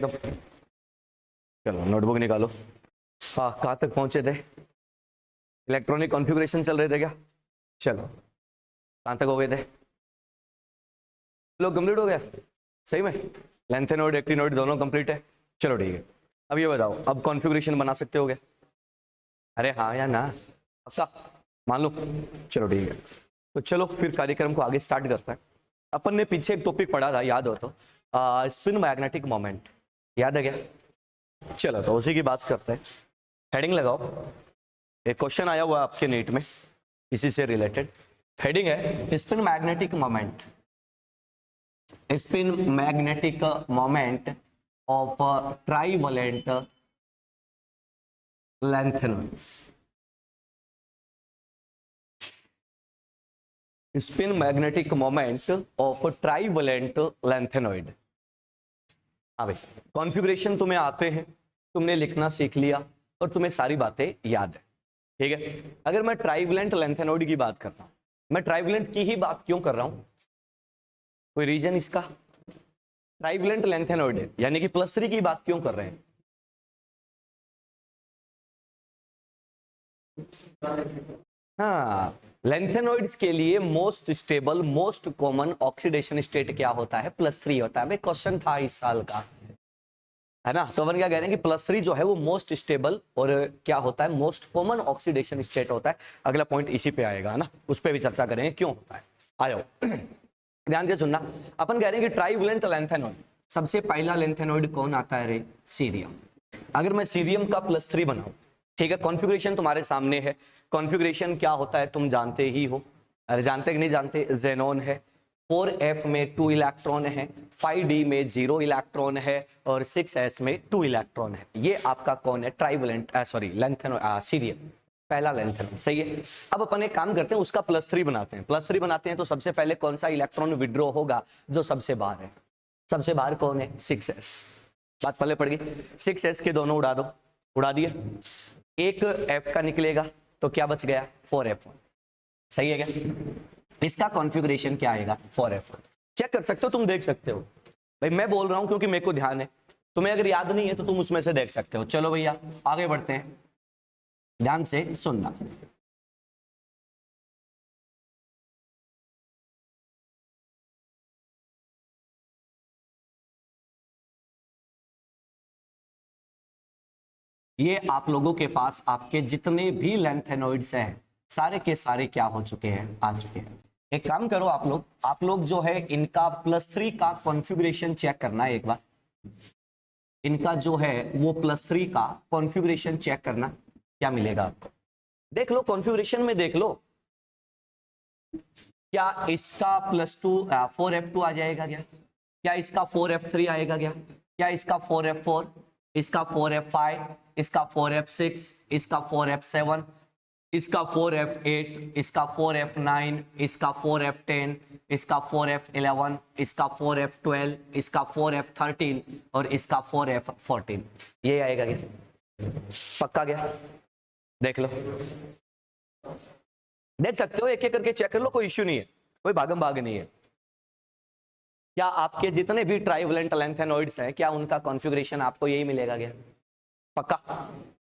चलो नोटबुक निकालो। हाँ, कहाँ तक पहुंचे थे? इलेक्ट्रॉनिक कॉन्फ़िगरेशन चल रहे थे क्या? चलो कहाँ तक हो गए थे? लोग कंप्लीट हो गया सही में? लेंथेनॉइड एक्टिनॉइड दोनों कंप्लीट है। चलो ठीक है, अब ये बताओ, अब कॉन्फ़िगरेशन बना सकते हो क्या? अरे हाँ या ना? पक्का मान लो। चलो ठीक है, तो चलो फिर कार्यक्रम को आगे स्टार्ट करते हैं। अपन ने पीछे एक टॉपिक पढ़ा था, याद हो तो, स्पिन मैग्नेटिक मोमेंट, याद है क्या? चलो तो उसी की बात करते हैं। हेडिंग लगाओ, एक क्वेश्चन आया हुआ है आपके नीट में इसी से रिलेटेड। हेडिंग है spin magnetic moment, spin magnetic moment of trivalent lanthanoids. Spin magnetic moment of trivalent lanthanoid. हाँ भाई, कॉन्फ़िगरेशन तुम्हें आते हैं, तुमने लिखना सीख लिया और तुम्हें सारी बातें याद है, ठीक है। अगर मैं ट्राइवलेंट लैंथेनॉइड की बात करता हूं, मैं ट्राइवलेंट की ही बात क्यों कर रहा हूं? कोई रीजन इसका? ट्राइवलेंट लैंथेनॉइड है यानी कि +3 की बात क्यों कर रहे हैं? हाँ, लैंथेनॉइड्स के लिए most stable most common oxidation state क्या होता है? +3 होता है। भाई क्वेश्चन था इस साल का, है ना? तो अपन क्या कह रहे हैं कि +3 जो है वो मोस्ट स्टेबल और क्या होता है? मोस्ट कॉमन ऑक्सीडेशन स्टेट होता है। अगला पॉइंट इसी पे आएगा ना, उस पर भी चर्चा करेंगे क्यों होता है। आ जाओ ध्यान से सुनना। अपन कह रहे हैं कि ट्राइवलेंट लैंथेनॉइड, सबसे पहला लैंथेनॉइड कौन आता है रे? सीरियम। अगर मैं सीरियम का +3 बनाऊं, ठीक है, कॉन्फ़िगरेशन तुम्हारे सामने है। कॉन्फ़िगरेशन क्या होता है तुम जानते ही हो, अरे जानते कि नहीं जानते? जेनॉन है, 4f में 2 इलेक्ट्रॉन है, 5d में 0 इलेक्ट्रॉन है और 6s में 2 इलेक्ट्रॉन है। ये आपका कौन है? ट्राइवलेंट सॉरी लैंथेनॉइड, सीरियम, पहला लैंथेनॉइड, सही है। अब अपन एक काम करते हैं, उसका +3 बनाते हैं। +3 बनाते हैं तो सबसे पहले कौन सा इलेक्ट्रॉन विड्रॉ होगा? जो सबसे बाहर है। सबसे बाहर कौन है? 6s। बात पहले पड़ गई। 6s के दोनों उड़ा दो, उड़ा दिए, एक f का निकलेगा तो क्या बच गया? 4f1, सही है क्या? इसका कॉन्फ़िगरेशन क्या आएगा? 4f1। चेक कर सकते हो, तुम देख सकते हो। भाई मैं बोल रहा हूं क्योंकि मेरे को ध्यान है, तुम्हें अगर याद नहीं है तो तुम उसमें से देख सकते हो। चलो भैया आगे बढ़ते हैं, ध्यान से सुनना। ये आप लोगों के पास आपके जितने भी लैंथेनॉइड्स हैं सारे के सारे क्या हो चुके हैं? आ चुके हैं। एक काम करो आप लोग जो है इनका +3 का कॉन्फ़िगरेशन चेक करना है एक बार। इनका जो है वो +3 का कॉन्फ़िगरेशन चेक करना, क्या मिलेगा आपको? देख लो कॉन्फ़िगरेशन में, देख लो क्या इसका +2 4f2 आ जाएगा क्या? क्या इसका 4f3 आएगा क्या? क्या इसका 4f4, इसका 4f5, इसका 4f6, इसका 4f7, इसका 4f8, इसका 4f9, इसका 4f10, इसका 4f11, इसका 4f12, इसका 4f13 और इसका 4f14? ये आएगा क्या? पक्का क्या? देख लो, देख सकते हो, एक एक करके चेक कर लो, कोई इश्यू नहीं है, कोई भागम भाग नहीं है। क्या आपके जितने भी ट्राइवलेंट लैंथेनॉइड्स हैं क्या उनका कॉन्फ़िगरेशन आपको यही मिलेगा क्या? पक्का?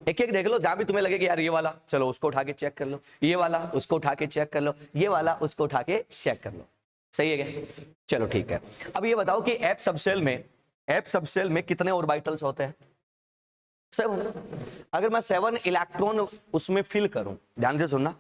एक एक देख लो, जहां भी तुम्हें लगे कि यार ये वाला, चलो उसको उठा के चेक कर लो, ये वाला उसको उठा के चेक कर लो, ये वाला उसको उठा के चेक कर लो, सही है क्या? चलो ठीक है। अब ये बताओ कि एफ सबसेल में कितने ऑर्बिटल्स होते हैं? 7। अगर मैं 7 इलेक्ट्रॉन उसमें फिल करूं, ध्यान से सुनना,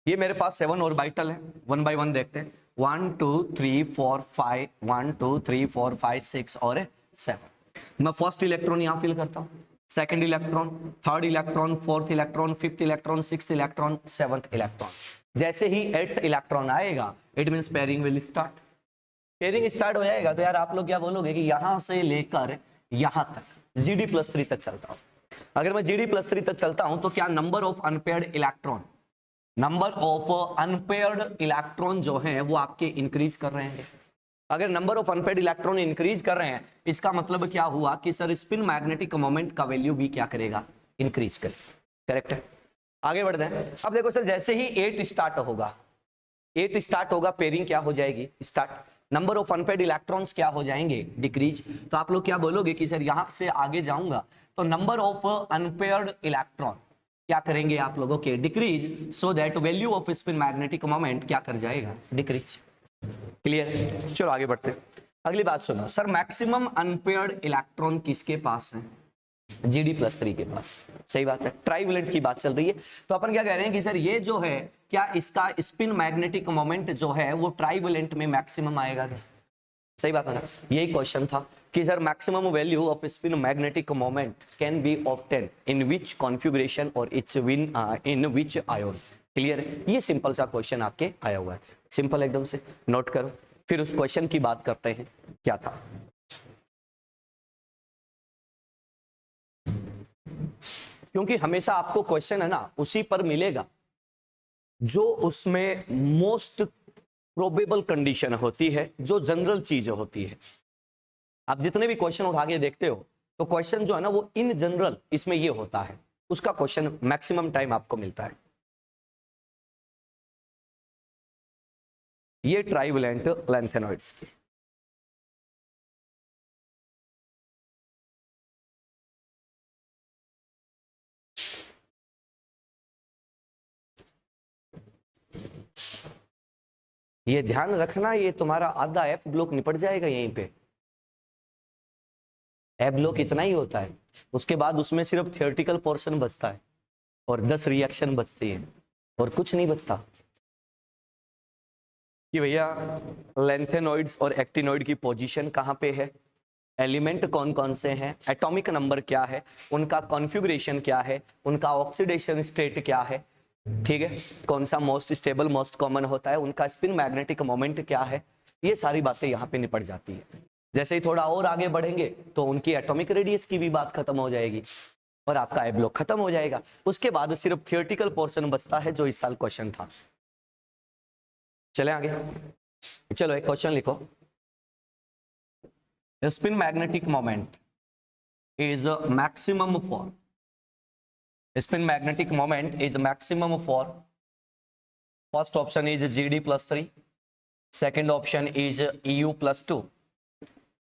ये मेरे पास 7 ऑर्बिटल है, 1 बाय 1 देखते हैं। 1 2 3 4 5, 1 2 3 4 5 6 और 7। मैं फर्स्ट इलेक्ट्रॉन यहां फिल करता हूं, second electron, third electron, fourth electron, fifth electron, sixth electron, seventh electron. जैसे ही 8th इलेक्ट्रॉन आएगा it means pairing will start. Pairing start हो जाएगा तो यार आप लोग क्या बोलोगे कि यहां से लेकर यहां तक GD+3 तक चलता हूं। अगर मैं GD+3 तक चलता हूं तो क्या number of unpaired electron, number of unpaired electron जो है वो आपके इंक्रीज कर रहे हैं। अगर number of unpaired electron increase कर रहे हैं इसका मतलब क्या हुआ कि सर स्पिन मैग्नेटिक मोमेंट का वैल्यू भी क्या करेगा? इंक्रीज करेगा। करेक्ट है? आगे बढ़ते हैं। अब देखो सर, जैसे ही 8 स्टार्ट होगा, पेयरिंग क्या हो जाएगी? Start. Number of unpaired electrons क्या हो जाएंगे, डिक्रीज। तो आप लोग क्या बोलोगे कि सर यहां से आगे जाऊंगा तो नंबर ऑफ अनपेयर्ड इलेक्ट्रॉन क्या करेंगे आप लोगों के, decrease, so that value off spin magnetic moment क्या कर जाएगा, डिक्रीज। क्लियर, चलो आगे बढ़ते हैं। अगली बात सुनो, सर मैक्सिमम अनपेयर्ड इलेक्ट्रॉन किसके पास है, GD+3 के पास। सही बात है, ट्राइवेलेंट की बात चल रही है। तो अपन क्या कह रहे हैं कि सर ये जो है क्या इसका स्पिन मैग्नेटिक मोमेंट जो है वो ट्राइवेलेंट में मैक्सिमम आएगा क्या? सही बात है ना, यही क्वेश्चन था कि sir maximum value off spin magnetic moment can be obtain in which configuration और इन विच आयोन। क्लियर है, ये सिंपल सा क्वेश्चन आपके आया हुआ है, सिंपल एकदम से नोट करो, फिर उस क्वेश्चन की बात करते हैं क्या था। क्योंकि हमेशा आपको क्वेश्चन है ना उसी पर मिलेगा जो उसमें मोस्ट प्रोबेबल कंडीशन होती है, जो जनरल चीज होती है। आप जितने भी क्वेश्चन उठा के देखते हो तो क्वेश्चन जो है ना वो इन जनरल इसमें ये होता है, उसका क्वेश्चन मैक्सिमम टाइम आपको मिलता है। ये ट्राइवेलेंट लैंथेनॉइड्स की ये ध्यान रखना, ये तुम्हारा आधा एफ ब्लॉक निपट जाएगा यहीं पे। एफ ब्लॉक इतना ही होता है, उसके बाद उसमें सिर्फ थियोरेटिकल पोर्शन बचता है और 10 रिएक्शन बचती है और कुछ नहीं बचता कि भैया लैंथेनॉइड्स और एक्टिनॉइड की पोजीशन कहाँ पे है, एलिमेंट कौन कौन से हैं, एटॉमिक नंबर क्या है, उनका कॉन्फ़िगरेशन क्या है, उनका ऑक्सीडेशन स्टेट क्या है, ठीक है, कौन सा मोस्ट स्टेबल मोस्ट कॉमन होता है, उनका स्पिन मैग्नेटिक मोमेंट क्या है, ये सारी बातें यहाँ पे निपट जाती है। जैसे ही थोड़ा और आगे बढ़ेंगे तो उनकी एटॉमिक रेडियस की भी बात खत्म हो जाएगी और आपका ए ब्लॉक खत्म हो जाएगा। उसके बाद सिर्फ थियोरेटिकल पोर्शन बचता है जो इस साल क्वेश्चन था। चले आगे, चलो एक क्वेश्चन लिखो, spin magnetic moment is maximum for, spin magnetic moment is maximum for, first option is GD+3, second option is EU+2,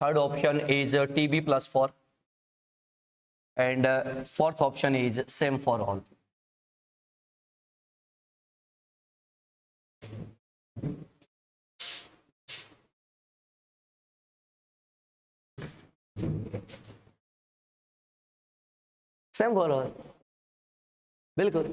third option is TB+4 and fourth option is same for all. Same for all, बिल्कुल,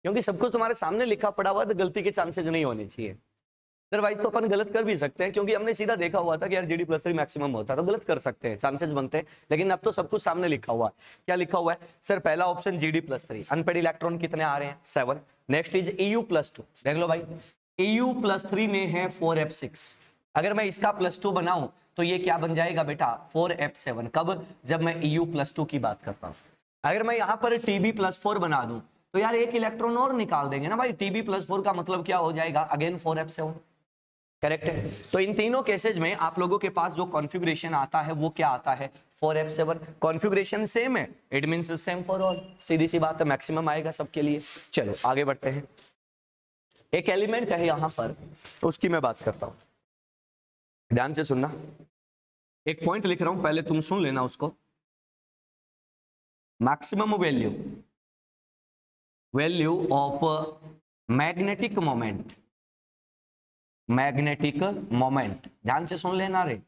क्योंकि सब कुछ तुम्हारे सामने लिखा पड़ा हुआ तो गलती के चांसेस नहीं होने चाहिए। अदरवाइज तो अपन गलत कर भी सकते हैं, क्योंकि हमने सीधा देखा हुआ था कि यार GD+3 मैक्सिमम होता है तो गलत कर सकते हैं, चांसेस बनते हैं। लेकिन अब तो सब कुछ सामने लिखा हुआ है। क्या लिखा हुआ है सर, पहला ऑप्शन GD+3, अनपेड इलेक्ट्रॉन कितने आ रहे हैं 7, नेक्स्ट इज EU+2, देख लो भाई EU+3 में है 4f6, अगर मैं इसका +2 बनाऊं तो ये क्या बन जाएगा बेटा 4f7, कब, जब मैं EU+2 की बात करता हूं। अगर मैं यहां पर TB+4 बना दूं तो यार एक इलेक्ट्रॉन और निकाल देंगे ना भाई, TB+4 का मतलब क्या हो जाएगा, अगेन 4f7, करेक्ट है। तो इन तीनों केसेज में आप लोगों के पास जो कॉन्फ़िगरेशन आता है वो क्या आता है, 4f7। कॉन्फ़िगरेशन सेम है, it means same for all, सीधी सी बात है, मैक्सिमम आएगा सबके लिए। चलो आगे बढ़ते हैं, एक एलिमेंट है यहां पर, उसकी मैं बात करता हूं, ध्यान से सुनना, एक पॉइंट लिख रहा हूं, पहले तुम सुन लेना उसको। Maximum value of magnetic moment, magnetic moment, ध्यान से सुन लेना रे,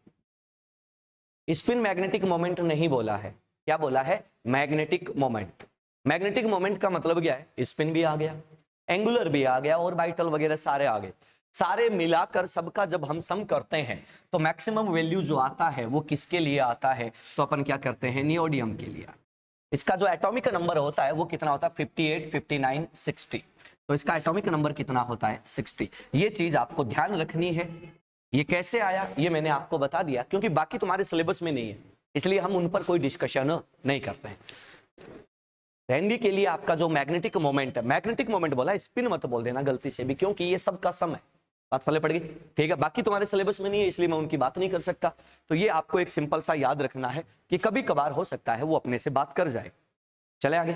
स्पिन मैग्नेटिक मोमेंट नहीं बोला है, क्या बोला है, मैग्नेटिक मोमेंट। मैग्नेटिक मोमेंट का मतलब क्या है, स्पिन भी आ गया, एंगुलर भी आ गया, ऑर्बिटल वगैरह सारे आ गए, सारे मिलाकर सबका जब हम सम करते हैं तो मैक्सिमम वैल्यू जो आता है वो किसके लिए आता है, तो अपन क्या करते हैं, नियोडियम के लिए। इसका जो एटॉमिक नंबर होता है वो कितना होता है, 58, 59, 60, तो इसका एटॉमिक नंबर कितना होता है, 60। ये चीज आपको ध्यान रखनी है। ये कैसे आया ये मैंने आपको बता दिया, क्योंकि बाकी तुम्हारे सिलेबस में नहीं है, इसलिए हम उन पर कोई डिस्कशन नहीं करते हैं। एनडी के लिए आपका जो मैग्नेटिक मोमेंट है, मैग्नेटिक मोमेंट बोला, स्पिन मत बोल देना गलती से भी, क्योंकि ये सबका सम है, बात पहले पड़ गई, ठीक है। बाकी तुम्हारे सिलेबस में नहीं है इसलिए मैं उनकी बात नहीं कर सकता। तो ये आपको एक सिंपल सा याद रखना है कि कभी कभार हो सकता है वो अपने से बात कर जाए। चले आगे,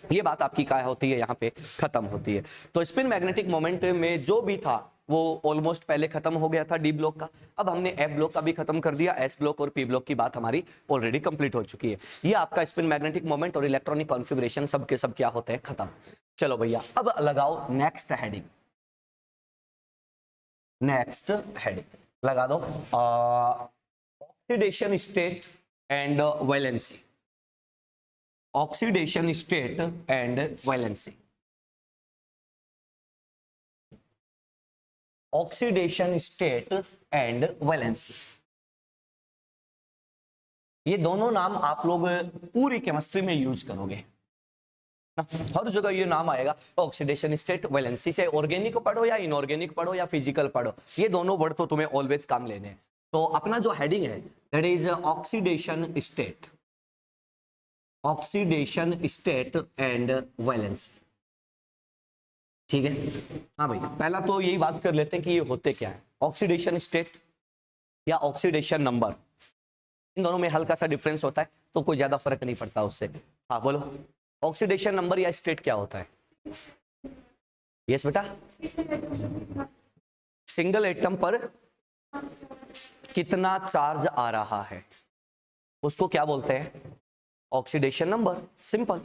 ये बात आपकी क्या होती है, यहाँ पे खत्म होती है। तो स्पिन मैग्नेटिक मोमेंट में जो भी था वो ऑलमोस्ट पहले खत्म हो गया था डी ब्लॉक का। अब हमने एफ ब्लॉक का भी खत्म कर दिया, एस ब्लॉक और पी ब्लॉक की बात हमारी ऑलरेडी कंप्लीट हो चुकी है। ये आपका स्पिन मैग्नेटिक मोमेंट और इलेक्ट्रॉनिक कॉन्फ़िगरेशन सब के सब क्या होते हैं, खत्म। चलो भैया अब लगाओ नेक्स्ट हेडिंग। नेक्स्ट हेडिंग लगा दो oxidation state and valency. Oxidation state and valency. Oxidation state and valency, ये दोनों नाम आप लोग पूरी केमिस्ट्री में यूज करोगे ना, हर जगह ये नाम आएगा। ऑक्सीडेशन स्टेट वैलेंसी, से ऑर्गेनिक पढ़ो या इनऑर्गेनिक पढ़ो या फिजिकल पढ़ो, ये दोनों वर्ड तो तुम्हें ऑलवेज काम लेने हैं। तो अपना जो हेडिंग है that is oxidation state, oxidation state and valency. ठीक है, हाँ भाई पहला तो यही बात कर लेते हैं कि ये होते क्या है। ऑक्सीडेशन स्टेट या ऑक्सीडेशन नंबर, इन दोनों में हल्का सा डिफरेंस होता है, तो कोई ज्यादा फर्क नहीं पड़ता उससे। हाँ बोलो, ऑक्सीडेशन नंबर या स्टेट क्या होता है? यस बेटा, सिंगल एटम पर कितना चार्ज आ रहा है उसको क्या बोलते हैं? Oxidation number. सिंपल।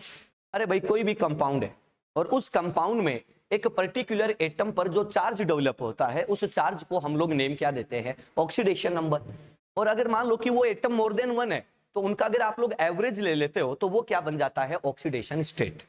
अरे भाई कोई भी कंपाउंड है और उस कंपाउंड में एक पर्टिकुलर एटम पर जो चार्ज डेवलप होता है उस चार्ज को हम लोग नेम क्या देते हैं? Oxidation number. और अगर मान लो कि वो एटम मोर देन वन है तो उनका अगर आप लोग एवरेज ले लेते हो तो वो क्या बन जाता है? Oxidation state.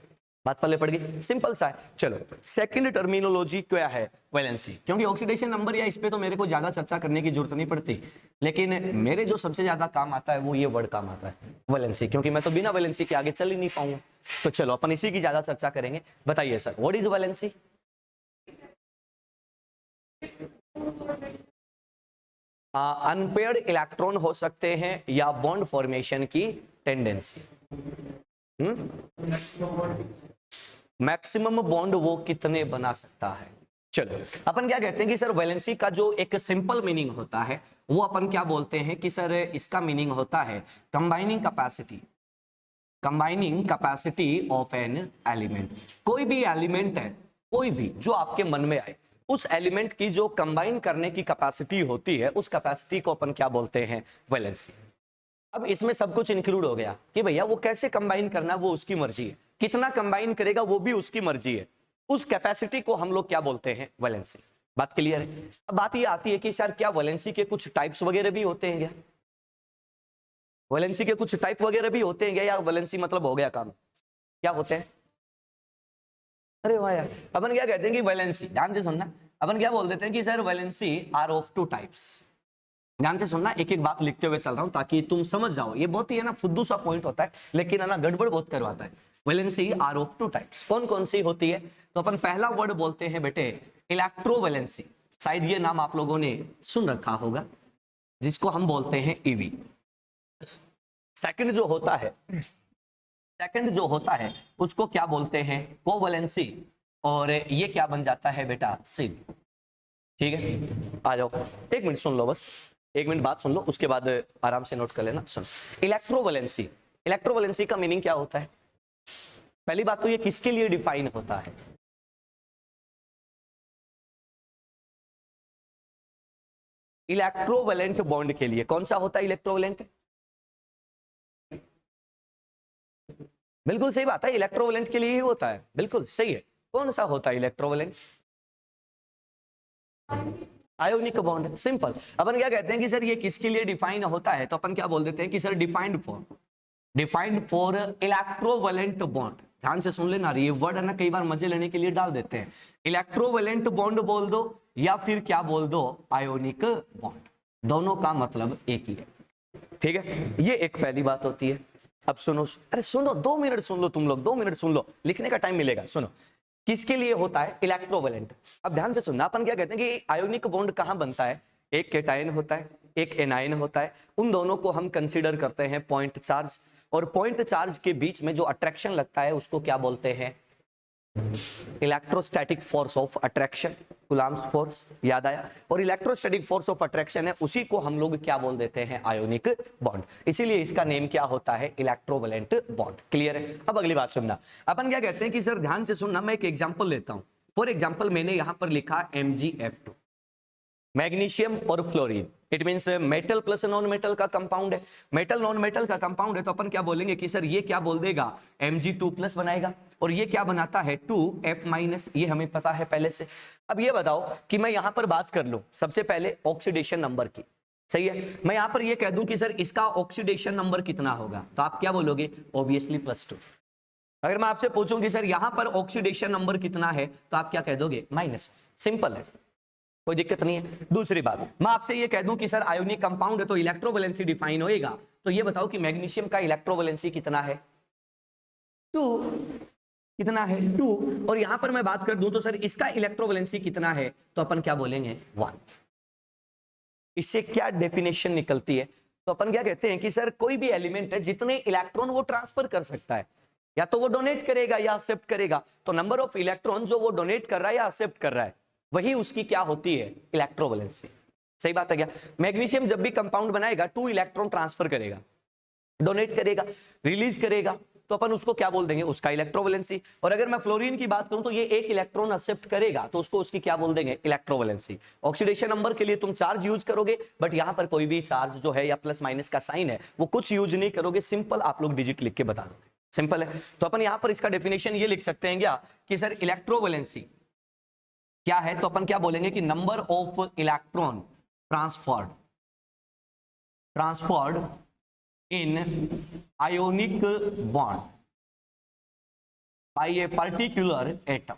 बात पल्ले पड़ गई, सिंपल सा है। चलो सेकंड टर्मिनोलॉजी क्या है? वैलेंसी। क्योंकि ऑक्सीडेशन नंबर या इस पे तो मेरे को ज्यादा चर्चा करने की जरूरत नहीं पड़ती, लेकिन मेरे जो सबसे ज्यादा काम आता है वो ये वर्ड काम आता है, वैलेंसी। क्योंकि मैं तो बिना वैलेंसी के आगे चल ही नहीं पाऊंगा। तो चलो अपन इसी की ज्यादा चर्चा करेंगे। बताइए sir, what is valency? Unpaired electron हो सकते हैं या बॉन्ड फॉर्मेशन की टेंडेंसी। मैक्सिमम बॉन्ड वो कितने बना सकता है? चलो अपन क्या कहते हैं कि सर वैलेंसी का जो एक सिंपल मीनिंग होता है वो अपन क्या बोलते हैं कि सर इसका मीनिंग होता है combining capacity, combining capacity of an element. कोई भी एलिमेंट है, कोई भी जो आपके मन में आए, उस एलिमेंट की जो कंबाइन करने की कैपेसिटी होती है उस कैपेसिटी को अपन क्या बोलते हैं? वैलेंसी। अब इसमें सब कुछ इंक्लूड हो गया कि भैया वो कैसे कंबाइन करना वो उसकी मर्जी है, कितना कंबाइन करेगा वो भी उसकी मर्जी है, उस कैपेसिटी को हम लोग क्या बोलते हैं? वैलेंसी। बात क्लियर है? अब बात ये आती है कि सर क्या वैलेंसी के कुछ टाइप्स वगैरह भी होते हैं क्या? वैलेंसी के कुछ टाइप वगैरह भी होते हैं क्या, या वैलेंसी मतलब हो गया काम? क्या होते हैं? अरे वाह यार, अपन क्या कहते हैं कि वैलेंसी, ध्यान से सुनना, अपन क्या बोल देते हैं कि sir valency are of two types. ध्यान से सुनना, एक एक बात लिखते हुए चल रहा हूं ताकि तुम समझ जाओ। ये बहुत ही है ना फुद्दू सा पॉइंट होता है, लेकिन है ना गड़बड़ बहुत करवाता है। Valency are of two types, कौन कौन सी होती है? तो अपन पहला वर्ड बोलते हैं बेटे इलेक्ट्रोवैलेंसी। शायद ये नाम आप लोगों ने सुन रखा होगा, जिसको हम बोलते हैं ईवी। सेकंड जो होता है, सेकंड जो होता है उसको क्या बोलते हैं? कोवैलेंसी। और ये क्या बन जाता है बेटा? सिन। ठीक है, आ जाओ एक मिनट सुन लो, बस एक मिनट बात सुन लो, उसके बाद आराम से नोट कर लेना। सुन, इलेक्ट्रोवैलेंसी, इलेक्ट्रोवैलेंसी का मीनिंग क्या होता है? पहली बात तो ये किसके लिए डिफाइन होता है? इलेक्ट्रोवैलेंट बॉन्ड के लिए। कौन सा होता है इलेक्ट्रोवैलेंट? बिल्कुल सही बात है, इलेक्ट्रोवैलेंट के लिए ही होता है, बिल्कुल सही है। कौन सा होता है इलेक्ट्रोवैलेंट? Ionic bond. सिंपल। अपन क्या कहते हैं कि सर ये किसके लिए डिफाइन होता है? तो अपन क्या बोल देते हैं कि sir defined for electrovalent bond. ध्यान से सुन लेना, ये वर्ड है ना कई बार मजे लेने के लिए डाल देते हैं। इलेक्ट्रोवैलेंट बॉन्ड बोल दो या फिर क्या बोल दो? आयोनिक बॉन्ड, दोनों का मतलब एक ही है। ठीक है, ये एक पहली बात होती है। अब सुनो, अरे सुनो, 2 मिनट सुन लो तुम लोग, 2 मिनट सुन लो, लिखने का टाइम मिलेगा। सुनो, किसके लिए होता है? इलेक्ट्रोवैलेंट। अब ध्यान से सुनना, अपन क्या कहते हैं कि आयोनिक बॉन्ड कहां बनता है? एक केटायन होता है, एक एनायन होता है, उन दोनों को हम कंसीडर करते हैं पॉइंट चार्ज, और पॉइंट चार्ज के बीच में जो अट्रैक्शन लगता है उसको क्या बोलते हैं? Electrostatic force of attraction, Coulomb's force याद आया, और इलेक्ट्रोस्टैटिक फोर्स ऑफ अट्रैक्शन है, उसी को हम लोग क्या बोल देते हैं, आयोनिक बॉन्ड, इसीलिए इसका नेम क्या होता है, इलेक्ट्रोवैलेंट बॉन्ड। क्लियर है? अब अगली बात सुनना, अपन क्या कहते हैं कि सर ध्यान से सुनना, मैं एक एग्जांपल लेता हूं। फॉर एग्जांपल मैंने यहां पर लिखा MgF2, मैग्नीशियम और fluorine, it means metal plus non metal का कंपाउंड है, मेटल नॉन मेटल का कंपाउंड है, तो अपन क्या बोलेंगे कि सर ये क्या बोल देगा, Mg2+ बनाएगा, और ये क्या बनाता है 2F-, ये हमें पता है पहले से। अब ये बताओ कि मैं यहां पर बात कर लूं सबसे पहले ऑक्सीडेशन नंबर की, सही है, मैं यहां पर ये कह दूं कि सर इसका ऑक्सीडेशन नंबर कितना होगा, तो आप क्या बोलोगे, ऑब्वियसली +2। अगर मैं आपसे पूछूं कि सर यहां पर ऑक्सीडेशन नंबर कितना है, तो आप क्या कह दोगे, -, सिंपल है, कोई दिक्कत नहीं है। दूसरी बात, मैं आपसे ये कह दूं कि सर आयोनिक कंपाउंड है तो इलेक्ट्रोवैलेंसी डिफाइन होएगा, तो ये बताओ कि मैग्नीशियम का इलेक्ट्रोवैलेंसी कितना है, 2, कितना है 2, और यहां पर मैं बात कर दूं तो सर इसका इलेक्ट्रोवैलेंसी कितना है, तो अपन क्या बोलेंगे 1। इससे क्या डेफिनेशन निकलती है, तो अपन क्या कहते हैं कि सर कोई भी एलिमेंट है जितने इलेक्ट्रॉन वो ट्रांसफर कर सकता है, या तो वो डोनेट करेगा या एक्सेप्ट करेगा, तो नंबर ऑफ इलेक्ट्रॉन जो वो डोनेट कर रहा है या एक्सेप्ट कर रहा है, वही उसकी क्या होती है, इलेक्ट्रोवैलेंसी। सही बात है क्या? मैग्नीशियम जब भी कंपाउंड बनाएगा 2 इलेक्ट्रॉन ट्रांसफर करेगा, डोनेट करेगा, रिलीज करेगा, तो अपन उसको क्या बोल देंगे, उसका इलेक्ट्रोवैलेंसी। और अगर मैं फ्लोरीन की बात करूं तो ये 1 इलेक्ट्रॉन एक्सेप्ट करेगा, तो उसको उसकी क्या बोल देंगे, इलेक्ट्रोवैलेंसी। ऑक्सीडेशन नंबर के लिए तुम चार्ज यूज करोगे, बट यहां पर कोई भी चार्ज जो है या +- का साइन है वो कुछ यूज नहीं करोगे, सिंपल आप लोग डिजिट लिख के बता दोगे, सिंपल है। तो अपन यहां पर इसका डेफिनेशन ये लिख सकते हैं क्या कि सर इलेक्ट्रोवैलेंसी क्या है, तो अपन क्या बोलेंगे कि number of electron transferred in ionic bond by a particular atom,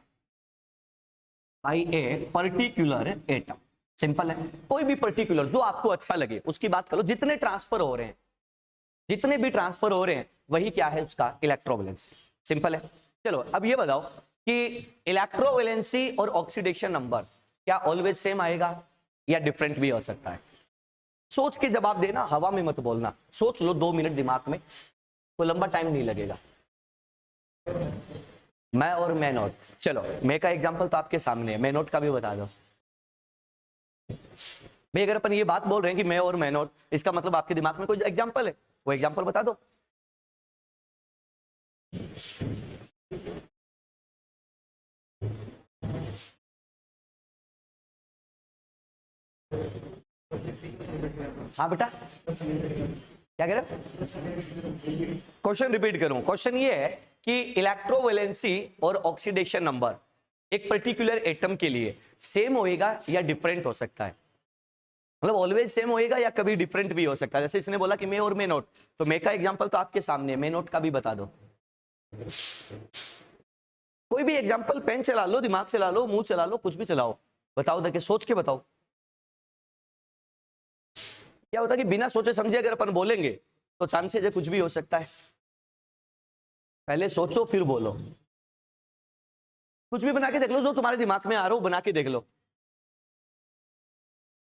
simple है, कोई भी पर्टिकुलर जो आपको अच्छा लगे उसकी बात करो, जितने ट्रांसफर हो रहे हैं, जितने भी ट्रांसफर हो रहे हैं वही क्या है, उसका इलेक्ट्रोवैलेंसी, सिंपल है। चलो अब ये बताओ कि इलेक्ट्रोवैलेंसी और ऑक्सीडेशन नंबर क्या ऑलवेज सेम आएगा या डिफरेंट भी हो सकता है? सोच के जवाब देना, हवा में मत बोलना, सोच लो 2 मिनट दिमाग में, कोई लंबा टाइम नहीं लगेगा। मैं और मैं नोट, चलो मैं का एग्जांपल तो आपके सामने है, मैं नोट का भी बता दो भाई। अगर अपन ये बात बोल रहे हैं कि मैं और मैं नोट, इसका मतलब आपके दिमाग में कोई एग्जांपल है, वो एग्जांपल बता दो। हाँ बेटा, क्या कह रहे? क्वेश्चन रिपीट करूं, क्वेश्चन ये है कि इलेक्ट्रोवैलेंसी और ऑक्सीडेशन नंबर एक पर्टिकुलर एटम के लिए सेम होएगा या डिफरेंट हो सकता है, मतलब ऑलवेज सेम होएगा या कभी डिफरेंट भी हो सकता है। जैसे इसने बोला कि मे और मे नोट, तो मे का एग्जांपल तो आपके सामने है, मे नोट का भी बता दो। कोई भी एग्जांपल, पेन चला लो, दिमाग चला लो, मुंह चला लो, कुछ भी चलाओ, बताओ, देखिए सोच के बताओ। क्या होता है कि बिना सोचे समझे अगर अपन बोलेंगे तो चांसेस है कुछ भी हो सकता है, पहले सोचो फिर बोलो। कुछ भी बना के देख लो, जो तुम्हारे दिमाग में आ रहा हो बना के देख लो,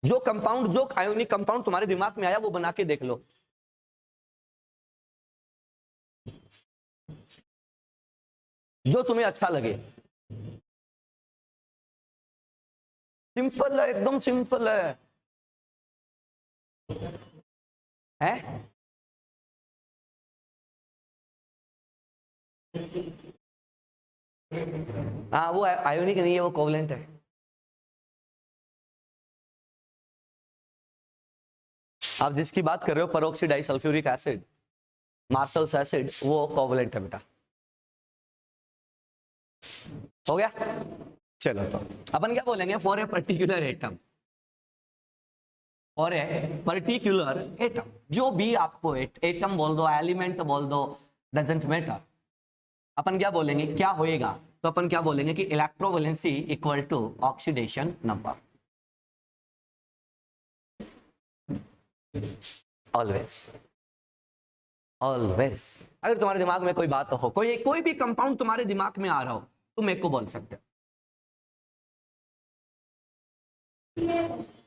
जो कंपाउंड, जो आयोनिक कंपाउंड तुम्हारे दिमाग में आया वो बना के देख लो। जो तुम्हें अच्छा लगे, सिंपल है, एकदम सिंपल है, हैं? हाँ वो आयोनिक नहीं है, वो कोवलेंट है। आप जिसकी बात कर रहे हो पेरोक्सीडाइज सल्फ्यूरिक एसिड, मार्शल्स एसिड, वो कोवलेंट है बेटा। हो गया? चलो तो अपन क्या बोलेंगे, फॉर ए पर्टिकुलर एटम, और ए पर्टिकुलर एटम, जो भी आपको एटम बोल दो, एलिमेंट बोल दो, डजंट मैटर, अपन क्या बोलेंगे, क्या होएगा, तो अपन क्या बोलेंगे कि electrovalency equal to oxidation number, always always. अगर तुम्हारे दिमाग में कोई बात हो, कोई भी कंपाउंड तुम्हारे दिमाग में आ रहा हो, तुम मेरे को बोल सकते हो।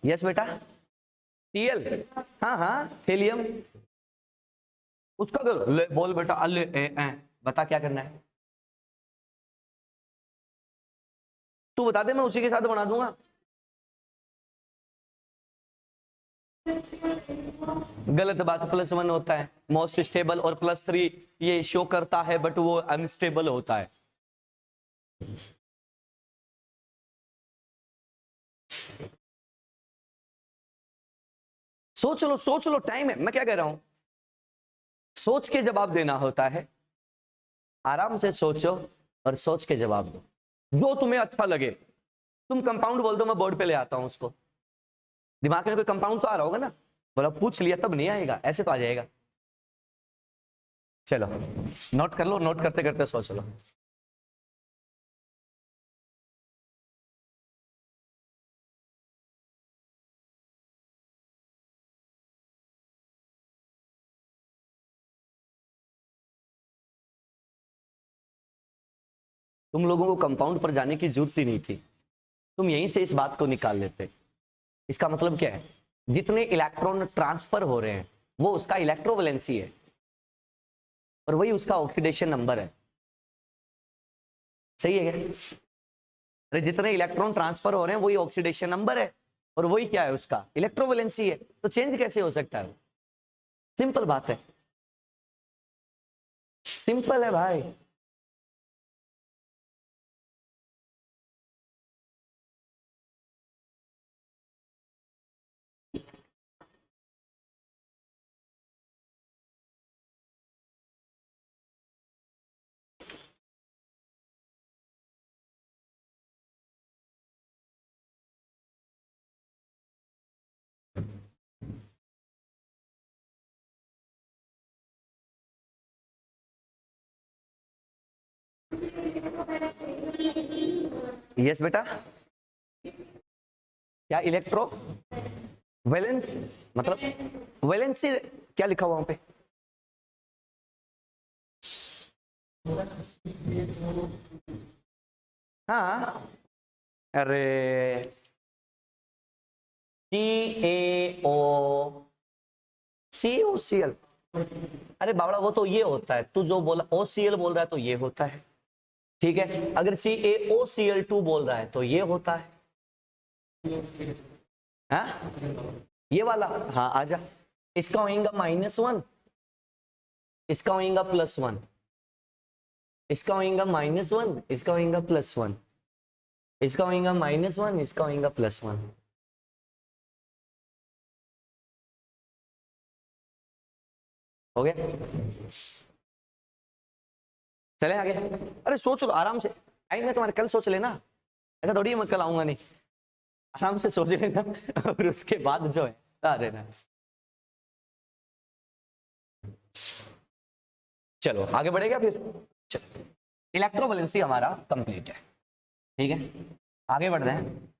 यस बेटा, टीएल, हाँ हाँ, थेलियम, उसका बोल बेटा, अल्ले बता क्या करना है। तू बता दे, मैं उसी के साथ बना दूंगा। गलत बात, +1 होता है मोस्ट स्टेबल, और +3 ये शो करता है बट वो अनस्टेबल होता है। सोच लो, टाइम है, मैं क्या कह रहा हूं, सोच के जवाब देना होता है। आराम से सोचो और सोच के जवाब दो, जो तुम्हें अच्छा लगे। तुम कंपाउंड बोल दो, मैं बोर्ड पे ले आता हूं उसको। दिमाग में कोई कंपाउंड तो आ रहा होगा ना, बोला पूछ लिया तब नहीं आएगा, ऐसे तो आ जाएगा। चलो नोट कर लो, नोट करते करते सोच लो। तुम लोगों को कंपाउंड पर जाने की जरूरत ही नहीं थी, तुम यहीं से इस बात को निकाल लेते। इसका मतलब क्या है, जितने इलेक्ट्रॉन ट्रांसफर हो रहे हैं वो उसका इलेक्ट्रोवैलेंसी है, और वही उसका ऑक्सीडेशन नंबर है। सही है क्या? अरे जितने इलेक्ट्रॉन ट्रांसफर हो रहे हैं वही ऑक्सीडेशन नंबर है, और वही क्या है, उसका इलेक्ट्रोवैलेंसी है। तो चेंज कैसे हो सकता है? सिंपल बात है, सिंपल है भाई। यस बेटा, क्या इलेक्ट्रो वैलेंस, मतलब वैलेंसी क्या लिखा हुआ वहां पे? हाँ, अरे CaO, CuCl। अरे बाबड़ा, वो तो ये होता है, तू जो बोला OCl बोल रहा है तो ये होता है, ठीक है। अगर CaOCl2 बोल रहा है तो ये होता है। हाँ ये वाला, हाँ आजा। इसका होगा -1, इसका होगा +1, इसका होगा -1, इसका होगा +1, इसका होगा -1, इसका होगा +1। हो गया? चले आगे। अरे सोच लो आराम से, टाइम में तुम्हारे, कल सोच लेना, ऐसा थोड़ी मैं कल आऊंगा नहीं। आराम से सोच लेना और उसके बाद जो है बता देना। चलो आगे बढ़ेगा फिर। चलो, इलेक्ट्रोवैलेंसी हमारा कंप्लीट है, ठीक है, आगे बढ़ रहे हैं।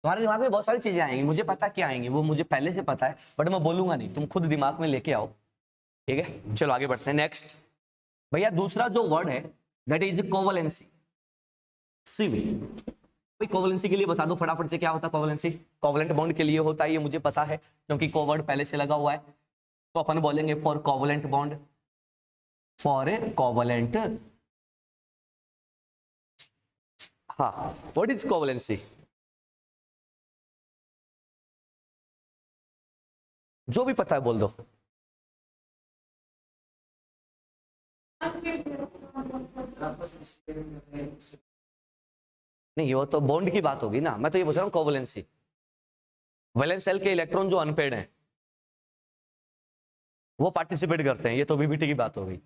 तुम्हारे दिमाग में बहुत सारी चीजें आएंगी, मुझे पता क्या आएंगी, वो मुझे पहले से पता है, बट मैं बोलूंगा नहीं, तुम खुद दिमाग में लेके आओ, ठीक है। चलो आगे बढ़ते हैं। नेक्स्ट भैया, दूसरा जो वर्ड है दैट इज कोवैलेंसी। सीवी, कोई कोवैलेंसी के लिए बता दो फटाफट से, क्या होता है कोवैलेंसी? कोवैलेंट बॉन्ड के लिए होता है, ये मुझे पता है क्योंकि कोवर्ड पहले से लगा हुआ है। तो अपन बोलेंगे for covalent bond, for a covalent, हाँ, व्हाट इज कोवैलेंसी? जो भी पता है बोल दो। नहीं, वो तो बॉन्ड की बात होगी ना, मैं तो ये पूछ रहा हूँ कोवैलेंसी। वैलेंस सेल के इलेक्ट्रॉन जो अनपेड हैं वो पार्टिसिपेट करते हैं, ये तो वीबीटी की बात हो गई।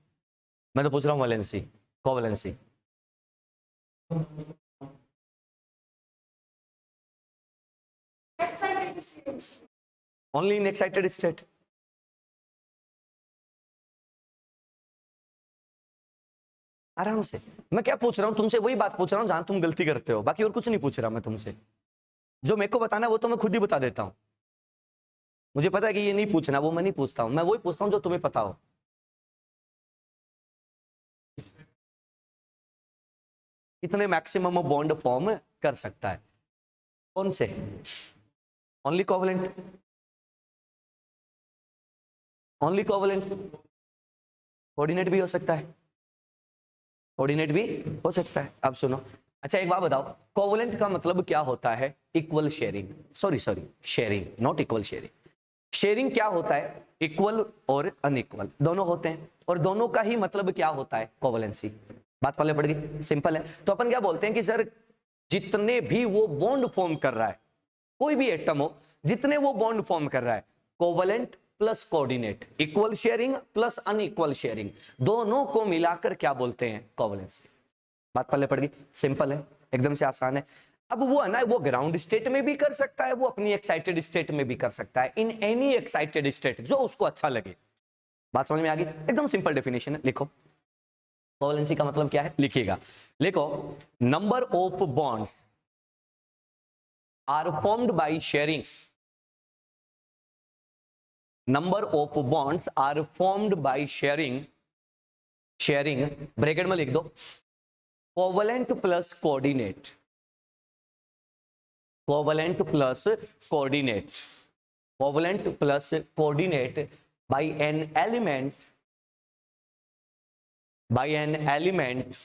मैं तो पूछ रहा हूँ valency, covalency. Only in excited state. आराम से, मैं क्या पूछ रहा हूँ तुमसे, वही बात पूछ रहा हूँ जहां तुम गलती करते हो, बाकी और कुछ नहीं पूछ रहा मैं तुमसे। जो मेरे को बताना है वो तो मैं खुद ही बता देता हूँ। मुझे पता है कि ये नहीं पूछना, वो मैं नहीं पूछता हूँ, मैं वही पूछता हूँ जो तुम्हें पता हो। कितने मैक्सिमम बॉन्ड फॉर्म कर सकता है? कौन से? Only covalent. Only covalent, coordinate भी हो सकता है, कोऑर्डिनेट भी हो सकता है। अब सुनो, अच्छा एक बात बताओ, कोवलेंट का मतलब क्या होता है? Equal sharing, sorry sharing, not equal sharing. Sharing क्या होता है? इक्वल और अनइक्वल दोनों होते हैं, और दोनों का ही मतलब क्या होता है? कोवलेंसी। बात पहले पड़ गई, सिंपल है। तो अपन क्या बोलते हैं कि सर जितने भी वो बॉन्ड फॉर्म कर रहा है, कोई भी एटम हो, जितने वो बॉन्ड फॉर्म कर रहा है, covalent plus coordinate, equal sharing plus unequal sharing, दोनों को मिलाकर क्या बोलते हैं? कोवलेंसी। बात पहले पड़ गई, सिंपल है, एकदम से आसान है। अब वो है ना, वो ग्राउंड स्टेट में भी कर सकता है, वो अपनी एक्साइटेड स्टेट में भी कर सकता है, इन एनी एक्साइटेड स्टेट जो उसको अच्छा लगे। बात समझ में आ गई? एकदम सिंपल डेफिनेशन है, लिखो। कोवलेंसी का मतलब क्या है? लिखिएगा, लिखो, number of bonds are formed by sharing, number of bonds are formed by sharing, sharing bracket में लिख दो, covalent plus coordinate, covalent plus coordinate, covalent plus coordinate by an element, by an element,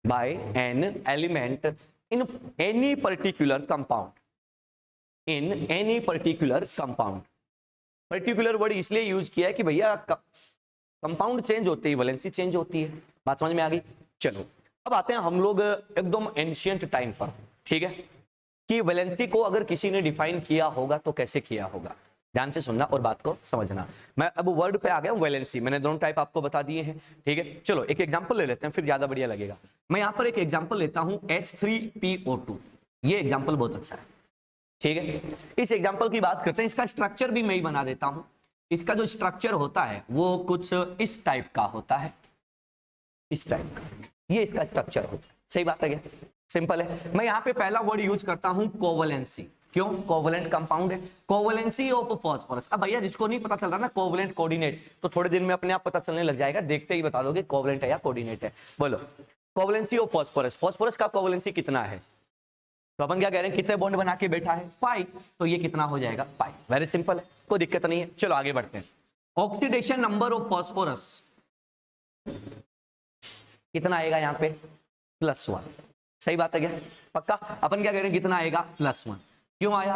by an element in any particular compound, in any particular compound। Particular word इसलिए use किया है कि भैया compound change होते ही valency change होती है। बात समझ में आ गई? चलो अब आते हैं हम लोग एकदम एंशिएंट टाइम पर, ठीक है, कि वैलेंसी को अगर किसी ने डिफाइन किया होगा तो कैसे किया होगा। ध्यान से सुनना और बात को समझना। मैं अब वर्ड पे आ गया हूं, वैलेंसी। मैंने दोनों टाइप आपको बता दिए हैं, ठीक है। चलो एक एग्जांपल ले लेते हैं, फिर ज्यादा बढ़िया लगेगा। मैं यहां पर एक एग्जांपल लेता हूं H3PO2। ये एग्जांपल बहुत अच्छा है, ठीक है। इस एग्जांपल की बात करते हैं, इसका स्ट्रक्चर भी मैं ही बना देता हूं। इसका जो स्ट्रक्चर होता है वो कुछ इस टाइप का होता है, इस टाइप का, ये इसका स्ट्रक्चर होता है। सही बात है क्या? सिंपल है। मैं यहां पे पहला वर्ड यूज करता हूं कोवलेंसी। क्यों? कोवलेंट कंपाउंड है, कोवलेंसी ऑफ फास्फोरस। अब भैया जिसको नहीं पता चल रहा ना कोवलेंट कोऑर्डिनेट, तो थोड़े दिन में अपने आप पता चलने लग जाएगा, देखते ही बता दोगे कोवलेंट है या कोऑर्डिनेट है। बोलो, कोवलेंसी ऑफ फास्फोरस, फास्फोरस का कोवलेंसी कितना है? तो अपन क्या कह रहे हैं, कितने बॉन्ड बना के बैठा है? 5। तो ये कितना हो जाएगा? 5। वेरी सिंपल है, कोई दिक्कत नहीं है। चलो आगे बढ़ते हैं। ऑक्सीडेशन नंबर ऑफ फास्फोरस कितना आएगा यहाँ पे? +1। सही बात है क्या? पक्का? अपन क्या कह रहे हैं, कितना आएगा? +1। क्यों आया?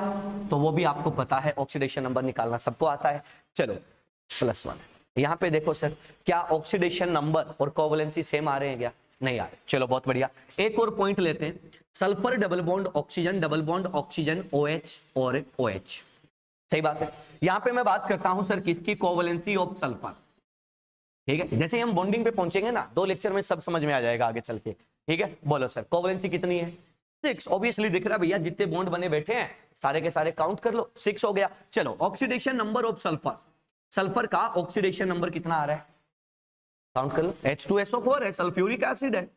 तो वो भी आपको पता है, ऑक्सीडेशन नंबर निकालना सबको आता है। चलो +1। यहाँ पे देखो सर, क्या ऑक्सीडेशन नंबर और कोवलेंसी सेम आ रहे हैं क्या? नहीं आ रहे। चलो बहुत बढ़िया। एक और पॉइंट लेते हैं, sulphur double bond oxygen, double bond oxygen OH और OH। सही बात है। यहाँ पे मैं बात करता हूं सर किसकी? कोवलेंसी ऑफ सल्फर। ठीक है, जैसे हम बॉन्डिंग पे पहुंचेंगे ना, 2 लेक्चर में सब समझ में आ जाएगा आगे चल के। ठीक है, बोलो सर कोवलेंसी कितनी है? 6। ऑब्वियसली दिख रहा है भैया, जितने बॉन्ड बने बैठे हैं सारे के सारे काउंट कर लो, 6 हो गया। चलो oxidation number of sulphur, sulphur का ऑक्सीडेशन नंबर कितना आ रहा है? काउंट कर लो। H2SO4 है, सल्फ्यूरिक एसिड है,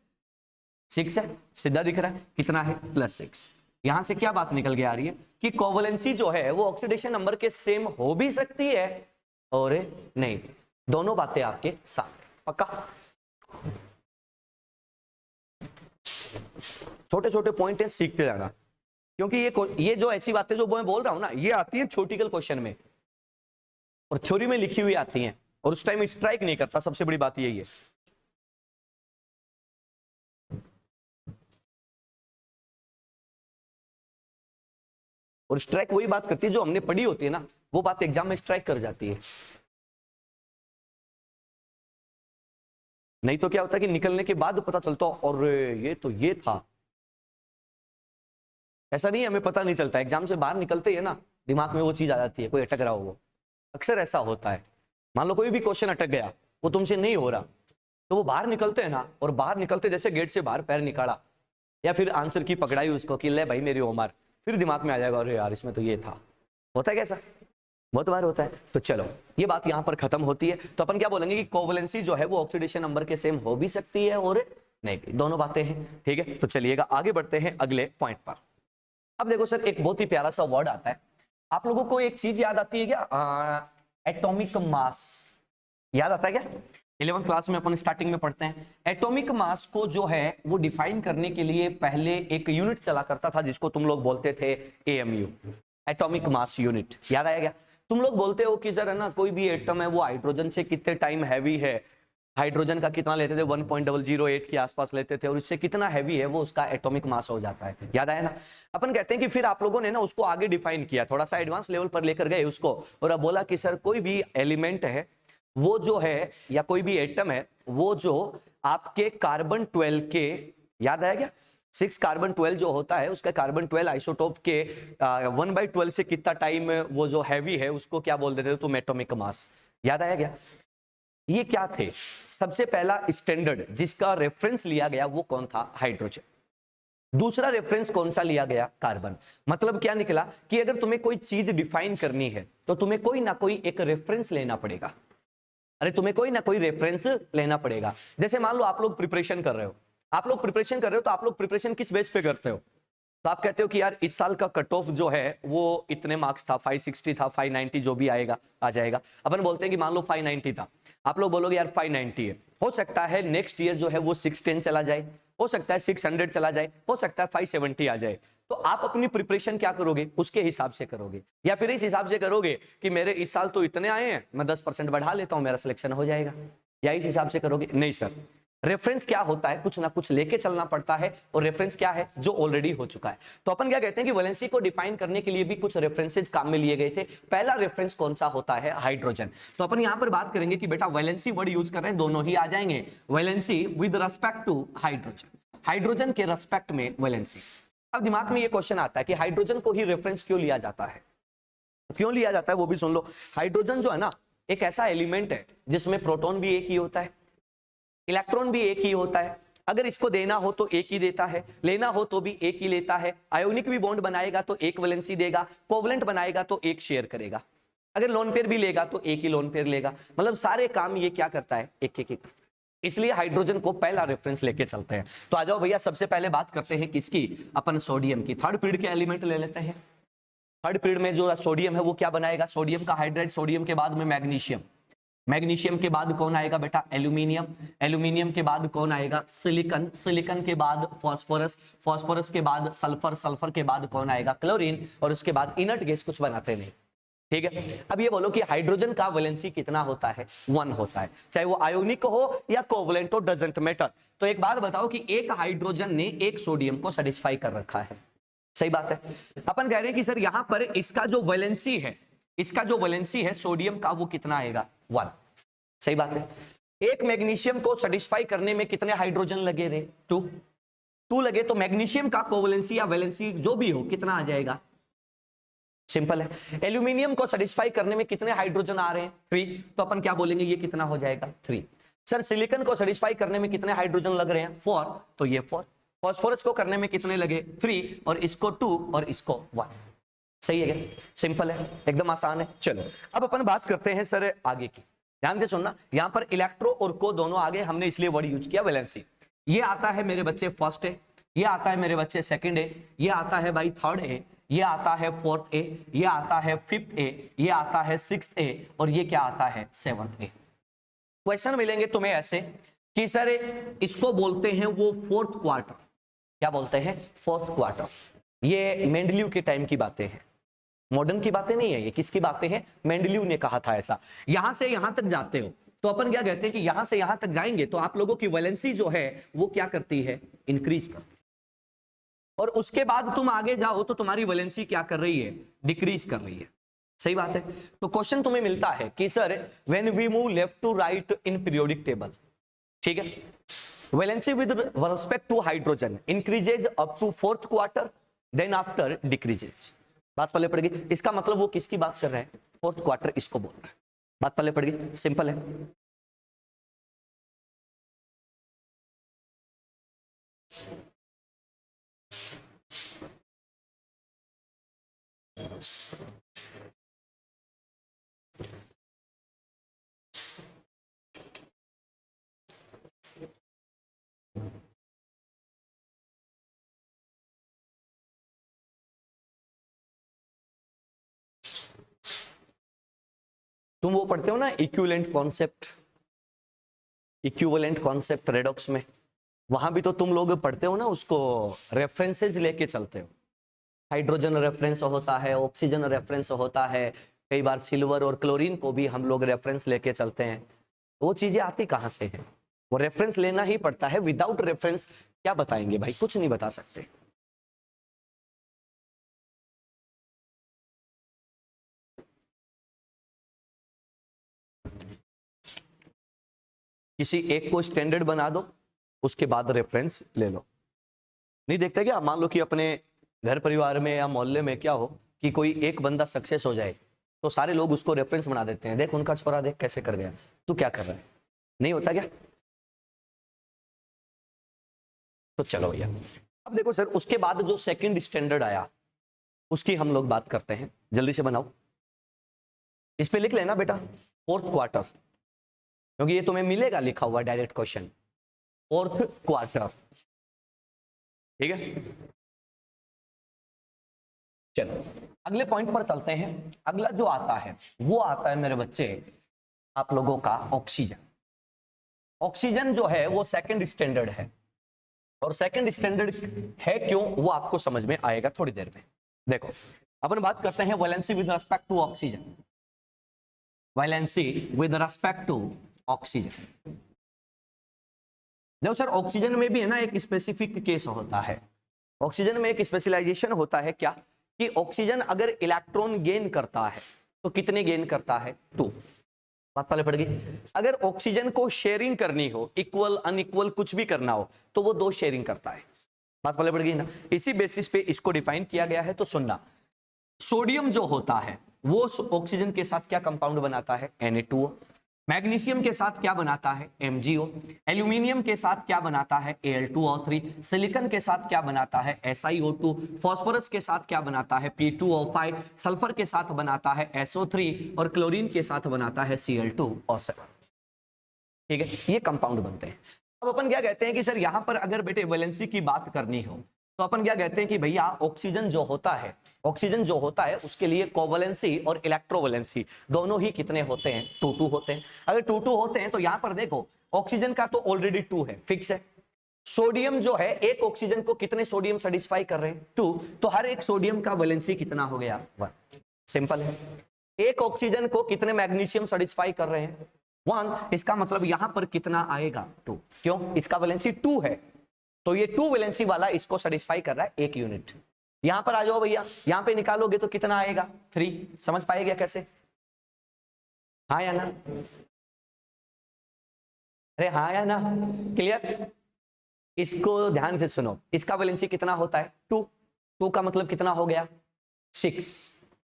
6 है, सीधा दिख रहा है। कितना है? +6। यहां से क्या बात निकल के आ रही है कि कोवलेंसी जो है वो ऑक्सीडेशन नंबर के सेम हो भी सकती है और नहीं भी। दोनों बातें आपके साथ। पक्का? छोटे छोटे पॉइंट है, सीखते जाना, क्योंकि ये जो ऐसी बातें जो मैं बोल रहा हूं ना, ये आती है थ्योरेटिकल क्वेश्चन में और थ्योरी में लिखी हुई आती हैं, और उस टाइम स्ट्राइक नहीं करता। सबसे बड़ी बात यही है। और स्ट्राइक वही बात करती है जो हमने पढ़ी होती है ना, वो बात एग्जाम में स्ट्राइक कर जाती है। नहीं तो क्या होता है कि निकलने के बाद पता चलता और ये तो ये था। ऐसा नहीं है हमें पता नहीं चलता, एग्जाम से बाहर निकलते ही ना दिमाग में वो चीज आ जाती है, कोई अटक रहा हो वो। अक्सर ऐसा होता है। मान लो कोई भी क्वेश्चन अटक गया, वो तुमसे नहीं हो रहा, तो वो बाहर निकलते हैं ना, और बाहर निकलते जैसे गेट से बाहर पैर निकाला या फिर आंसर की पकड़ाई उसको कि ले भाई मेरी उम्र, फिर दिमाग में आ जाएगा अरे यार इसमें तो ये था। होता है कैसा? बहुत बार होता है। तो चलो ये बात यहां पर खत्म होती है। तो अपन क्या बोलेंगे कि कोवलेंसी जो है वो ऑक्सीडेशन नंबर के सेम हो भी सकती है और नहीं भी, दोनों बातें हैं। ठीक है, तो चलिएगा आगे बढ़ते हैं अगले पॉइंट पर। अब देखो सर, एक बहुत ही प्यारा सा वर्ड आता है। आप लोगों को एक चीज याद आती है क्या? एटॉमिक मास याद आता है क्या? 11th क्लास में अपन स्टार्टिंग में पढ़ते हैं। एटॉमिक मास को जो है वो डिफाइन करने के लिए पहले एक यूनिट चला करता था जिसको तुम लोग बोलते थे AMU, एटॉमिक मास यूनिट। याद आया क्या? तुम लोग बोलते हो कि सर है ना, कोई भी एटम है वो हाइड्रोजन से कितने टाइम हैवी है, हाइड्रोजन का कितना लेते थे 1.008 के आसपास लेते थे, और इससे कितना हैवी है वो उसका एटॉमिक मास हो जाता है। याद आया ना? अपन कहते हैं कि फिर आप लोगों ने ना उसको आगे डिफाइन किया, थोड़ा सा एडवांस लेवल पर लेकर गए उसको, और अब बोला कि सर कोई भी एलिमेंट है वो जो है, या कोई भी एटम है वो जो आपके कार्बन 12 के, याद आया क्या, 6 कार्बन 12 जो होता है उसका कार्बन 12 आइसोटोप के 1/12 से कितना टाइम वो जो हैवी है उसको क्या बोल देते थे तुम, एटॉमिक मास। याद आया क्या? ये क्या थे? सबसे पहला स्टैंडर्ड जिसका रेफरेंस लिया गया वो कौन था? हाइड्रोजन। दूसरा रेफरेंस कौन सा लिया गया? कार्बन। मतलब क्या निकला कि अगर तुम्हें कोई चीज डिफाइन करनी है तो तुम्हें कोई ना कोई एक रेफरेंस लेना पड़ेगा। अरे तुम्हें कोई ना कोई रेफरेंस लेना पड़ेगा। जैसे मान लो आप लोग प्रिपरेशन कर रहे हो, आप लोग प्रिपरेशन कर रहे हो तो आप लोग प्रिपरेशन किस बेस पे करते हो? तो आप कहते हो कि यार इस साल का कट ऑफ जो है वो इतने मार्क्स था, 560 था, 590 जो भी आएगा आ जाएगा। अपन बोलते हैं कि मान लो 590 था, आप लोग बोलोगे यार 590 है, हो सकता है नेक्स्ट ईयर जो है वो 610 चला जाए, हो सकता है 600 चला जाए, हो सकता है 570 आ जाए। तो आप अपनी प्रिपरेशन क्या करोगे? उसके हिसाब से करोगे, या फिर इस हिसाब से करोगे कि मेरे इस साल तो इतने आए हैं, मैं 10% बढ़ा लेता हूं, मेरा सिलेक्शन हो जाएगा, या इस हिसाब से करोगे? नहीं सर, रेफरेंस क्या होता है? कुछ ना कुछ लेके चलना पड़ता है, और रेफरेंस क्या है? जो ऑलरेडी हो चुका है। तो अपन क्या कहते हैं कि वैलेंसी को डिफाइन करने के लिए भी कुछ रेफरेंसेज काम में लिए गए थे। पहला रेफरेंस कौन सा होता है? हाइड्रोजन। तो अपन यहां पर बात करेंगे कि बेटा वैलेंसी वर्ड यूज कर रहे हैं, दोनों ही आ जाएंगे, valency with respect to hydrogen, hydrogen के रेस्पेक्ट में वैलेंसी। अब दिमाग में ये क्वेश्चन आता है कि हाइड्रोजन को ही रेफरेंस क्यों लिया जाता है? क्यों लिया जाता है वो भी सुन लो। हाइड्रोजन जो है ना, एक ऐसा एलिमेंट है जिसमें प्रोटॉन भी एक ही होता है, इलेक्ट्रॉन भी एक ही होता है। अगर इसको देना हो तो एक ही देता है, लेना हो तो भी एक ही लेता है। आयोनिक भी बॉन्ड बनाएगा तो एक वैलेंसी देगा, कोवलेंट बनाएगा तो एक शेयर करेगा, अगर लोन पेयर भी लेगा तो एक ही लोन पेयर लेगा। मतलब सारे काम ये क्या करता है? एक एक। इसलिए हाइड्रोजन को पहला रेफरेंस लेके चलते हैं। तो आ जाओ भैया, सबसे पहले बात करते हैं किसकी? अपन सोडियम की। थर्ड पीरियड के एलिमेंट ले लेते हैं। थर्ड पीरियड में जो सोडियम है वो क्या बनाएगा? सोडियम का हाइड्राइड, सोडियम के बाद में मैग्नीशियम, मैग्नीशियम के बाद कौन आएगा बेटा? एल्यूमिनियम, एल्यूमिनियम के बाद कौन आएगा? सिलिकॉन, सिलिकॉन के बाद फास्फोरस, फास्फोरस के बाद सल्फर, सल्फर के बाद कौन आएगा? क्लोरीन, और उसके बाद इनर्ट गैस कुछ बनाते नहीं। ठीक है, अब ये बोलो कि हाइड्रोजन का वैलेंसी कितना होता है? 1 होता है, चाहे वो आयोनिक हो या कोवलेंट हो, डजंट मैटर। तो एक बात बताओ कि एक हाइड्रोजन ने एक सोडियम को सेटिस्फाई कर रखा है, सही बात है। अपन कह रहे हैं कि सर यहां पर इसका जो वैलेंसी है, इसका जो वैलेंसी है सोडियम का, वो कितना आएगा? 1, सही बात है। एक मैग्नीशियम को सेटिस्फाई करने में कितने हाइड्रोजन लगे रे? 2 लगे, तो मैग्नीशियम का कोवलेंसी या वैलेंसी जो भी हो कितना आ जाएगा? सिंपल है। एल्यूमिनियम को सेटिस्फाई करने में कितने हाइड्रोजन आ रहे हैं? 3, तो अपन क्या बोलेंगे? ये कितना हो जाएगा? 3। सर सिलिकॉन को सेटिस्फाई करने में कितने हाइड्रोजन लग रहे हैं? 4, तो ये 4। फास्फोरस को करने में कितने लगे? 3, और इसको 2 और इसको 1। सही है क्या? सिंपल है, एकदम आसान है। चलो अब अपन बात करते हैं सर आगे की, ध्यान से सुनना। यहां पर इलेक्ट्रो और को दोनों आगे, हमने इसलिए वर्ड यूज किया वैलेंसी। ये आता है मेरे बच्चे फर्स्ट ए, ये आता है मेरे बच्चे सेकंड ए, ये आता है भाई थर्ड ए, ये आता है फोर्थ ए, ये आता है फिफ्थ ए, ये आता है सिक्स्थ ए, और ये क्या आता है? 7th ए। क्वेश्चन मिलेंगे तुम्हें ऐसे कि सर इसको बोलते हैं वो 4th क्वार्टर। क्या बोलते हैं? 4th quarter. ये मेंडलीव के टाइम की बातें हैं, मॉडर्न की बातें नहीं है ये। किसकी बातें हैं? मेंडलीव ने कहा था ऐसा। यहां से यहां तक जाते हो तो अपन क्या कहते हैं कि यहां से यहां तक जाएंगे तो आप लोगों की वैलेंसी जो है वो क्या करती है? इंक्रीज करती है। और उसके बाद तुम आगे जाओ तो तुम्हारी वैलेंसी क्या कर रही है? डिक्रीज कर रही है। सही बात है। तो क्वेश्चन तुम्हें मिलता है कि sir when we move left to right in periodic table, ठीक है, valency with respect to hydrogen increases up to 4th quarter, then after decreases. बात पल्ले पड़ गई। इसका मतलब वो किसकी बात कर रहा है? 4th क्वार्टर इसको बोल रहा है। बात पल्ले पड़ गई, सिंपल है। तुम वो पढ़ते हो ना equivalent concept, equivalent concept redox में, वहां भी तो तुम लोग पढ़ते हो ना, उसको रेफरेंसेज लेके चलते हो। हाइड्रोजन रेफरेंस होता है, ऑक्सीजन रेफरेंस होता है, कई बार सिल्वर और क्लोरीन को भी हम लोग रेफरेंस लेके चलते हैं। वो चीजें आती कहाँ से हैं? वो रेफरेंस लेना ही पड़ता है। विदाउट रेफरेंस क्या बताएंगे भाई? कुछ नहीं बता सकते। किसी एक को स्टैंडर्ड बना दो, उसके बाद रेफरेंस ले लो। नहीं देखते क्या? मान लो कि अपने घर परिवार में या मोहल्ले में क्या हो कि कोई एक बंदा सक्सेस हो जाए तो सारे लोग उसको रेफरेंस बना देते हैं, देख उनका छोरा देख कैसे कर गया, तू क्या कर रहा है। नहीं होता क्या? तो चलो भैया, अब देखो सर, उसके बाद जो सेकंड स्टैंडर्ड आया उसकी हम लोग बात करते हैं। जल्दी से बनाओ, इस पे लिख लेना बेटा फोर्थ क्वार्टर, क्योंकि ये तुम्हें मिलेगा लिखा हुआ डायरेक्ट क्वेश्चन, फोर्थ क्वार्टर। ठीक है, चलो अगले पॉइंट पर चलते हैं। अगला जो आता है वो आता है मेरे बच्चे आप लोगों का ऑक्सीजन। ऑक्सीजन जो है वो सेकंड स्टैंडर्ड है, और सेकंड स्टैंडर्ड है क्यों वो आपको समझ में आएगा थोड़ी देर में। देखो अपन बात करते हैं valency with respect to oxygen. Valency with respect to oxygen. देखो सर, ऑक्सीजन में भी है ना एक स्पेसिफिक केस होता है। ऑक्सीजन में एक स्पेशलाइजेशन होता है क्या, कि ऑक्सीजन अगर इलेक्ट्रॉन गेन करता है तो कितने गेन करता है? 2। बात पहले पड़ गई। अगर ऑक्सीजन को शेयरिंग करनी हो, इक्वल अनइक्वल कुछ भी करना हो, तो वो 2 शेयरिंग करता है। बात पहले पड़ गई ना। इसी बेसिस पे इसको डिफाइन किया गया है। तो सुनना, सोडियम जो होता है वो ऑक्सीजन के साथ क्या कंपाउंड बनाता है? Na2O। मैग्नीशियम के साथ क्या बनाता है? MgO। एल्यूमिनियम के साथ क्या बनाता है? Al2O3। सिलिकॉन के साथ क्या बनाता है? SiO2। फास्फोरस के साथ क्या बनाता है? P2O5। सल्फर के साथ बनाता है SO3, और क्लोरीन के साथ बनाता है Cl2O7। ठीक है, ये कंपाउंड बनते हैं। अब अपन क्या कहते हैं कि सर यहां पर अगर बेटे वैलेंसी की बात करनी हो तो अपन क्या कहते हैं कि भैया ऑक्सीजन जो होता है, ऑक्सीजन जो होता है उसके लिए कोवैलेंसी और इलेक्ट्रोवैलेंसी दोनों ही कितने होते हैं? 2-2 होते हैं। अगर 2-2 होते हैं तो यहां पर देखो ऑक्सीजन का तो ऑलरेडी 2 है, फिक्स है। सोडियम जो है, एक ऑक्सीजन को कितने सोडियम सेटिस्फाई कर रहे हैं? 2। तो हर एक सोडियम का वैलेंसी कितना हो गया? 1। सिंपल है। एक ऑक्सीजन को कितने मैग्नीशियम सेटिस्फाई कर रहे हैं? 1। इसका मतलब यहां पर कितना आएगा? 2। क्यों? इसका वैलेंसी 2 है, तो ये 2 वैलेंसी वाला इसको सेटिस्फाई कर रहा है 1 यूनिट। यहां पर आ जाओ भैया, यहां पे निकालोगे तो कितना आएगा? 3। समझ पाएगा कैसे? हाँ या ना? अरे हाँ या ना? क्लियर? इसको ध्यान से सुनो, इसका वैलेंसी कितना होता है? 2। 2 का मतलब कितना हो गया? 6।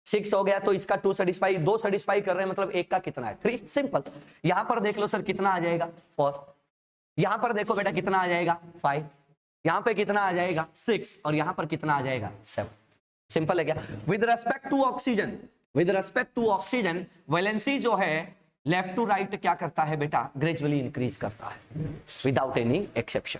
6 हो गया, तो इसका 2 सेटिस्फाई, 2 सेटिस्फाई कर रहे हैं, मतलब एक का कितना है? 3। सिंपल। यहां पर देख लो सर कितना आ जाएगा? 4। यहां पर देखो बेटा कितना आ जाएगा? 5। यहां पे कितना आ जाएगा? 6। और यहां पर कितना आ जाएगा? 7। सिंपल है क्या? With respect to oxygen, with respect to oxygen valency जो है लेफ्ट टू राइट क्या करता है बेटा? ग्रेजुअली इंक्रीज करता है, विदाउट एनी एक्सेप्शन।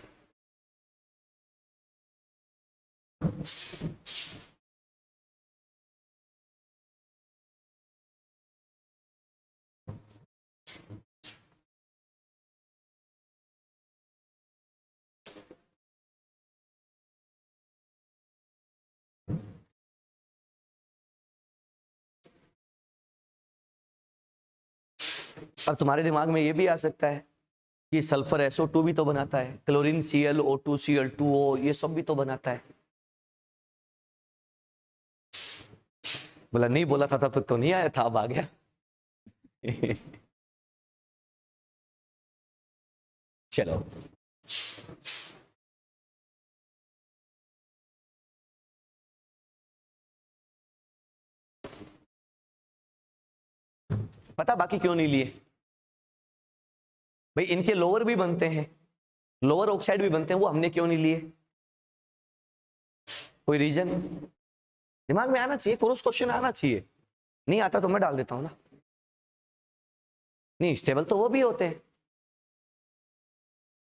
अब तुम्हारे दिमाग में ये भी आ सकता है कि सल्फर SO2 भी तो बनाता है, क्लोरीन ClO2 Cl2O ये सब भी तो बनाता है। बोला नहीं बोला था तब तक तो नहीं आया था, अब आ गया। चलो पता बाकी क्यों नहीं लिए भाई? इनके लोअर भी बनते हैं, लोअर ऑक्साइड भी बनते हैं, वो हमने क्यों नहीं लिए? कोई रीजन दिमाग में आना चाहिए, क्रॉस क्वेश्चन आना चाहिए। नहीं आता तो मैं डाल देता हूं ना। नहीं स्टेबल तो वो भी होते हैं,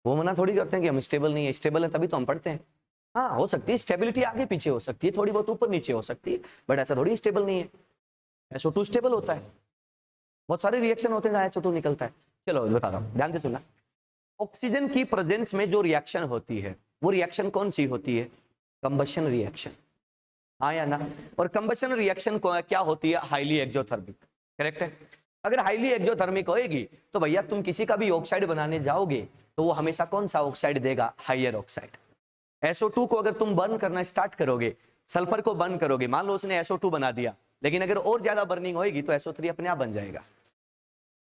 वो मना थोड़ी करते हैं कि हम स्टेबल नहीं है। स्टेबल है तभी तो हम पढ़ते हैं। हाँ हो सकती है स्टेबिलिटी, आगे पीछे हो सकती है, थोड़ी बहुत ऊपर नीचे हो सकती है, बट ऐसा थोड़ी स्टेबल नहीं है। SO2 स्टेबल होता है, बहुत सारे रिएक्शन होते हैं जहां SO2 निकलता है। चलो बता रहा हूं, ध्यान से सुनना। ऑक्सीजन की प्रेजेंस में जो रिएक्शन होती है वो रिएक्शन कौन सी होती है? Combustion reaction. हाँ या ना। और कंबशन रिएक्शन क्या होती है? हाईली एक्सोथर्मिक, करेक्ट है। अगर हाईली एक्सोथर्मिक होएगी तो भैया तुम किसी का भी ऑक्साइड बनाने जाओगे तो वो हमेशा कौन सा ऑक्साइड देगा? Higher oxide. SO2 को अगर तुम बर्न करना स्टार्ट करोगे, सल्फर को बर्न करोगे, मान लो उसने SO2 बना दिया, लेकिन अगर और ज्यादा बर्निंग होगी तो SO3 अपने आप बन जाएगा।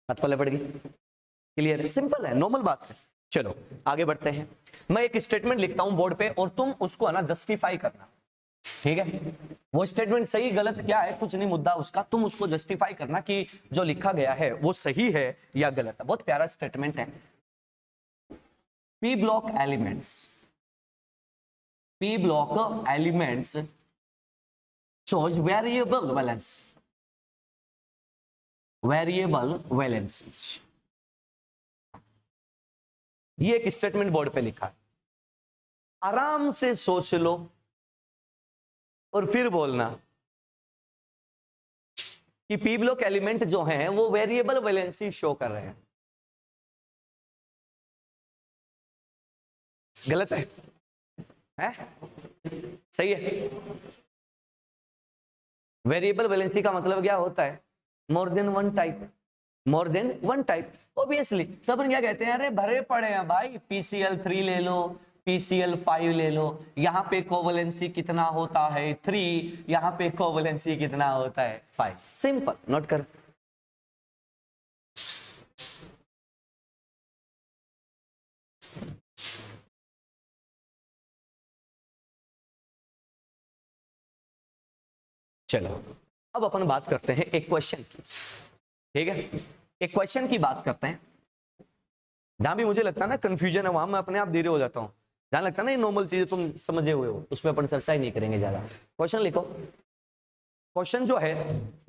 बात पड़े पड़ेगी, क्लियर है, सिंपल है, नॉर्मल बात है। चलो आगे बढ़ते हैं। मैं एक स्टेटमेंट लिखता हूं बोर्ड पे और तुम उसको है ना जस्टिफाई करना, ठीक है। वो स्टेटमेंट सही गलत क्या है कुछ नहीं मुद्दा उसका, तुम उसको जस्टिफाई करना कि जो लिखा गया है वो सही है या गलत है। बहुत प्यारा स्टेटमेंट है। P block elements shows variable valencies। ये एक स्टेटमेंट बोर्ड पे लिखा है, आराम से सोच लो और फिर बोलना कि पी ब्लॉक एलिमेंट जो हैं वो वेरिएबल वैलेंसी शो कर रहे हैं। गलत है? सही है। वेरिएबल वैलेंसी का मतलब क्या होता है? More than one type obviously. तो अपन क्या कहते हैं, अरे भरे पड़े हैं भाई, PCl3 ले लो, PCl5 ले लो, यहाँ पे कोवलेंसी कितना होता है 3, यहाँ पे कोवलेंसी कितना होता है 5। सिंपल, नोट कर। चलो अब अपन बात करते हैं एक क्वेश्चन की, ठीक है। एक क्वेश्चन की बात करते हैं। जहां भी मुझे लगता है ना कंफ्यूजन है वहां मैं अपने आप धीरे हो जाता हूं। जहां लगता है ना ये नॉर्मल चीजें तुम समझे हुए हो उसमें अपन चर्चा ही नहीं करेंगे ज्यादा। क्वेश्चन लिखो। क्वेश्चन जो है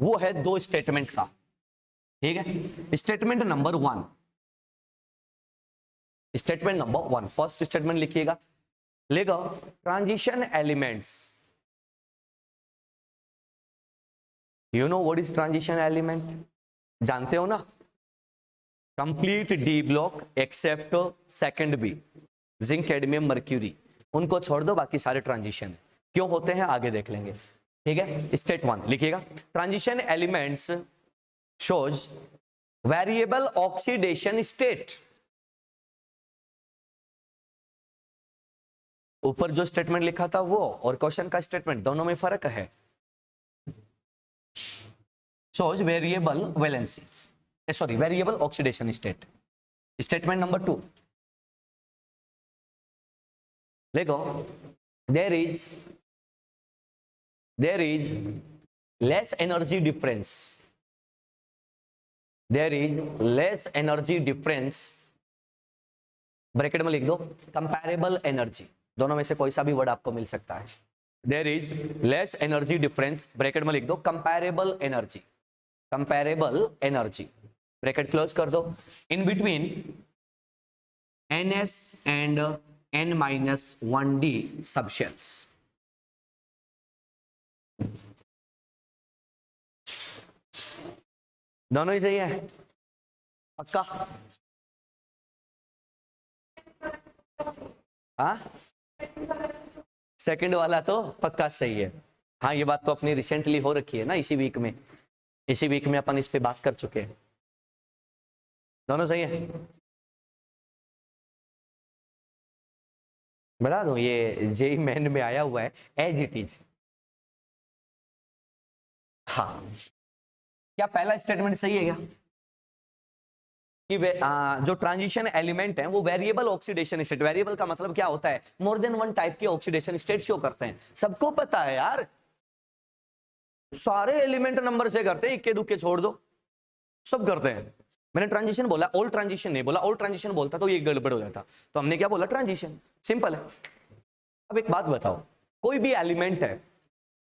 वो है 2 स्टेटमेंट का, ठीक है। स्टेटमेंट नंबर 1, फर्स्ट स्टेटमेंट लिखिएगा, लेगा transition elements. You know what is transition element? जानते हो ना? Complete d block except second b, zinc cadmium mercury, उनको छोड़ दो, बाकी सारे ट्रांजिशन क्यों होते हैं आगे देख लेंगे, ठीक है। स्टेट 1 लिखिएगा, transition elements shows variable oxidation state. ऊपर जो स्टेटमेंट लिखा था वो और क्वेश्चन का स्टेटमेंट दोनों में फर्क है। shows variable valencies, variable oxidation state। Statement number 2, Lego, there is less energy difference, bracket में लिख दो कंपैरेबल एनर्जी, दोनों में से कोई सा भी वर्ड आपको मिल सकता है। There is less energy difference, bracket में लिख दो कंपैरेबल एनर्जी, ब्रैकेट क्लोज कर दो, in between NS and N-1D subshells. दोनों ही सही है, पक्का? हाँ, सेकंड वाला तो पक्का सही है। हाँ, ये बात तो अपनी रिसेंटली हो रखी है ना, इसी वीक में अपन इस पे बात कर चुके हैं। दोनों सही है। बता दूं ये जेई मेन में आया हुआ है एज इट इज। हाँ, क्या पहला स्टेटमेंट सही है क्या कि जो ट्रांजिशन एलिमेंट है वो वेरिएबल ऑक्सीडेशन स्टेट, वेरिएबल का मतलब क्या होता है? मोर देन वन टाइप के ऑक्सीडेशन स्टेट शो करते हैं। सबको पता है यार, सारे एलिमेंट नंबर से करते हैं, इक्के दुक्के छोड़ दो, सब करते हैं। मैंने ट्रांजिशन बोला, ऑल ट्रांजिशन नहीं बोला। ऑल ट्रांजिशन बोलता तो ये गड़बड़ हो जाता, तो हमने क्या बोला? ट्रांजिशन। सिंपल है। अब एक बात बताओ, कोई भी एलिमेंट है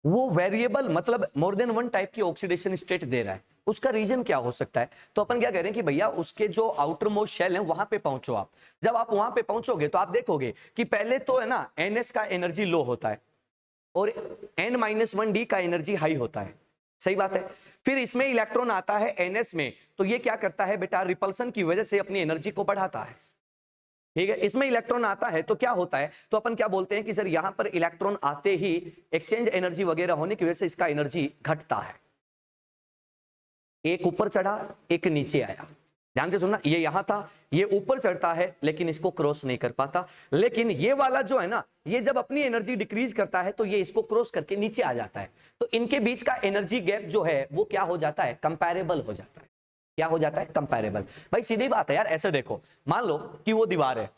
वो वेरिएबल मतलब मोर देन वन टाइप की ऑक्सीडेशन स्टेट दे रहा है, उसका रीजन क्या हो सकता है? तो अपन क्या कह रहे हैं कि भैया उसके जो आउटर मोस्ट शेल है वहां पे पहुंचो आप। जब आप वहां पे पहुंचोगे तो आप देखोगे कि पहले तो है ना NS का एनर्जी लो होता है और N-1D का एनर्जी हाई होता है, सही बात है। फिर इसमें इलेक्ट्रॉन आता है NS में, तो ये क्या करता है बेटा? रिपल्सन की वजह से अपनी एनर्जी को बढ़ाता है। ठीक है, इसमें इलेक्ट्रॉन आता है तो क्या होता है, तो अपन क्या बोलते हैं कि सर यहां पर इलेक्ट्रॉन आते ही एक्सचेंज एनर्जी वगैरह होने की वजह से इसका एनर्जी घटता है, एक ऊपर चढ़ा एक नीचे आया। ध्यान से सुनना, ये यहां था, ये ऊपर चढ़ता है लेकिन इसको क्रॉस नहीं कर पाता, लेकिन ये वाला जो है ना, ये जब अपनी एनर्जी डिक्रीज करता है तो ये इसको क्रॉस करके नीचे आ जाता है, तो इनके बीच का एनर्जी गैप जो है वो क्या हो जाता है, कंपैरेबल हो जाता है। क्या हो जाता है, कंपैरेबल। भाई सीधी बात है यार, ऐसे देखो, मान लो कि वो दीवार है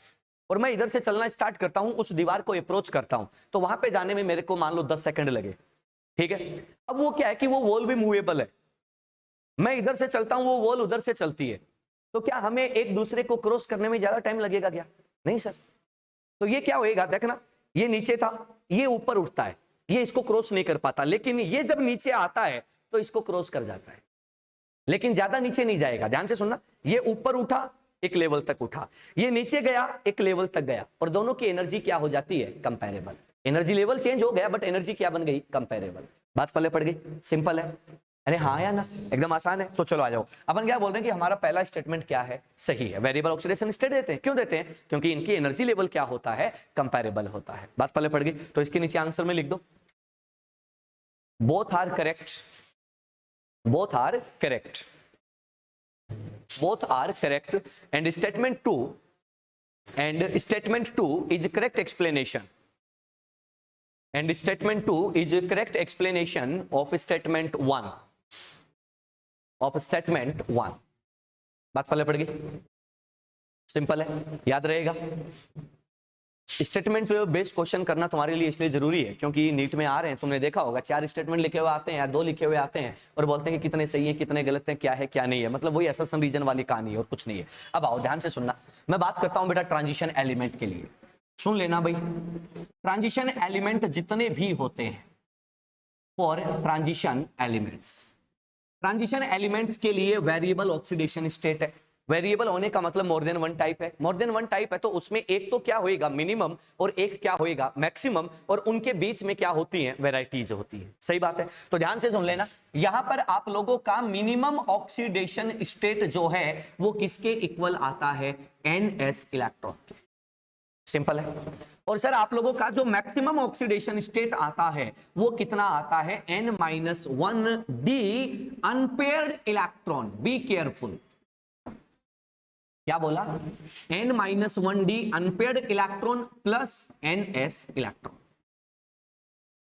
और मैं इधर से चलना स्टार्ट करता हूं, उस दीवार को अप्रोच करता हूं, तो वहां पे जाने में मेरे को मान लो 10 सेकंड लगे, ठीक है। अब वो क्या है कि वो वॉल भी मूवेबल है, मैं इधर से चलता हूं, वो वॉल उधर से चलती है, तो क्या हमें एक दूसरे को क्रॉस करने में ज्यादा टाइम लगेगा क्या, नहीं सर। तो ये क्या होएगा, देखना, ये नीचे था, ये ऊपर उठता है, ये इसको क्रॉस नहीं कर पाता, लेकिन ये जब नीचे आता है तो इसको क्रॉस कर जाता है, लेकिन ज्यादा नीचे नहीं जाएगा। ध्यान से सुनना, ये ऊपर उठा एक लेवल तक उठा, ये नीचे गया एक लेवल तक गया, और दोनों की एनर्जी क्या हो जाती है, कंपैरेबल। एनर्जी लेवल चेंज हो गया बट एनर्जी क्या बन गई, कंपैरेबल। बात पल्ले पड़ गई, सिंपल है। अरे हाँ या ना, एकदम आसान है। तो चलो आ जाओ, अपन क्या बोल रहे हैं कि हमारा पहला स्टेटमेंट क्या है, सही है, वेरिएबल ऑक्सीडेशन स्टेट देते हैं। क्यों देते हैं, क्योंकि इनकी एनर्जी लेवल क्या होता है, कंपैरेबल होता है। बात पल्ले पड़ गई, तो इसके नीचे आंसर में लिख दो, both are correct, both are correct, both are correct, and statement 2 is correct explanation, and statement 2 is correct explanation of statement 1, of statement 1। बात पल्ले पड़ गई, सिंपल है, याद रहेगा। स्टेटमेंट बेस्ड क्वेश्चन करना तुम्हारे लिए इसलिए जरूरी है क्योंकि नीट में आ रहे हैं, तुमने देखा होगा 4 स्टेटमेंट लिखे हुए आते हैं या 2 लिखे हुए आते हैं और बोलते हैं कि कितने सही है कितने गलत है, क्या है क्या नहीं है, मतलब वही असम रीजन वाली कहानी है और कुछ नहीं है। अब आओ ध्यान से सुनना, मैं बात करता हूं बेटा ट्रांजिशन एलिमेंट के लिए, सुन लेना भाई। ट्रांजिशन एलिमेंट जितने भी होते हैं, for transition elements, transition elements के लिए वेरिएबल ऑक्सीडेशन स्टेट है। वेरिएबल होने का मतलब मोर देन वन टाइप है, मोर देन वन टाइप है तो उसमें एक तो क्या होएगा, मिनिमम, और एक क्या होएगा, मैक्सिमम, और उनके बीच में क्या होती हैं, वेराइटीज होती है। सही बात है, तो ध्यान से सुन लेना, यहां पर आप लोगों का मिनिमम ऑक्सीडेशन स्टेट जो है वो किसके इक्वल आता है, NS इलेक्ट्रॉन के। सिंपल है। और सर आप लोगों का जो मैक्सिमम ऑक्सीडेशन स्टेट आता है वो कितना आता है, N-1D unpaired electron. Be careful, क्या बोला, N-1D unpaired electron plus NS electron.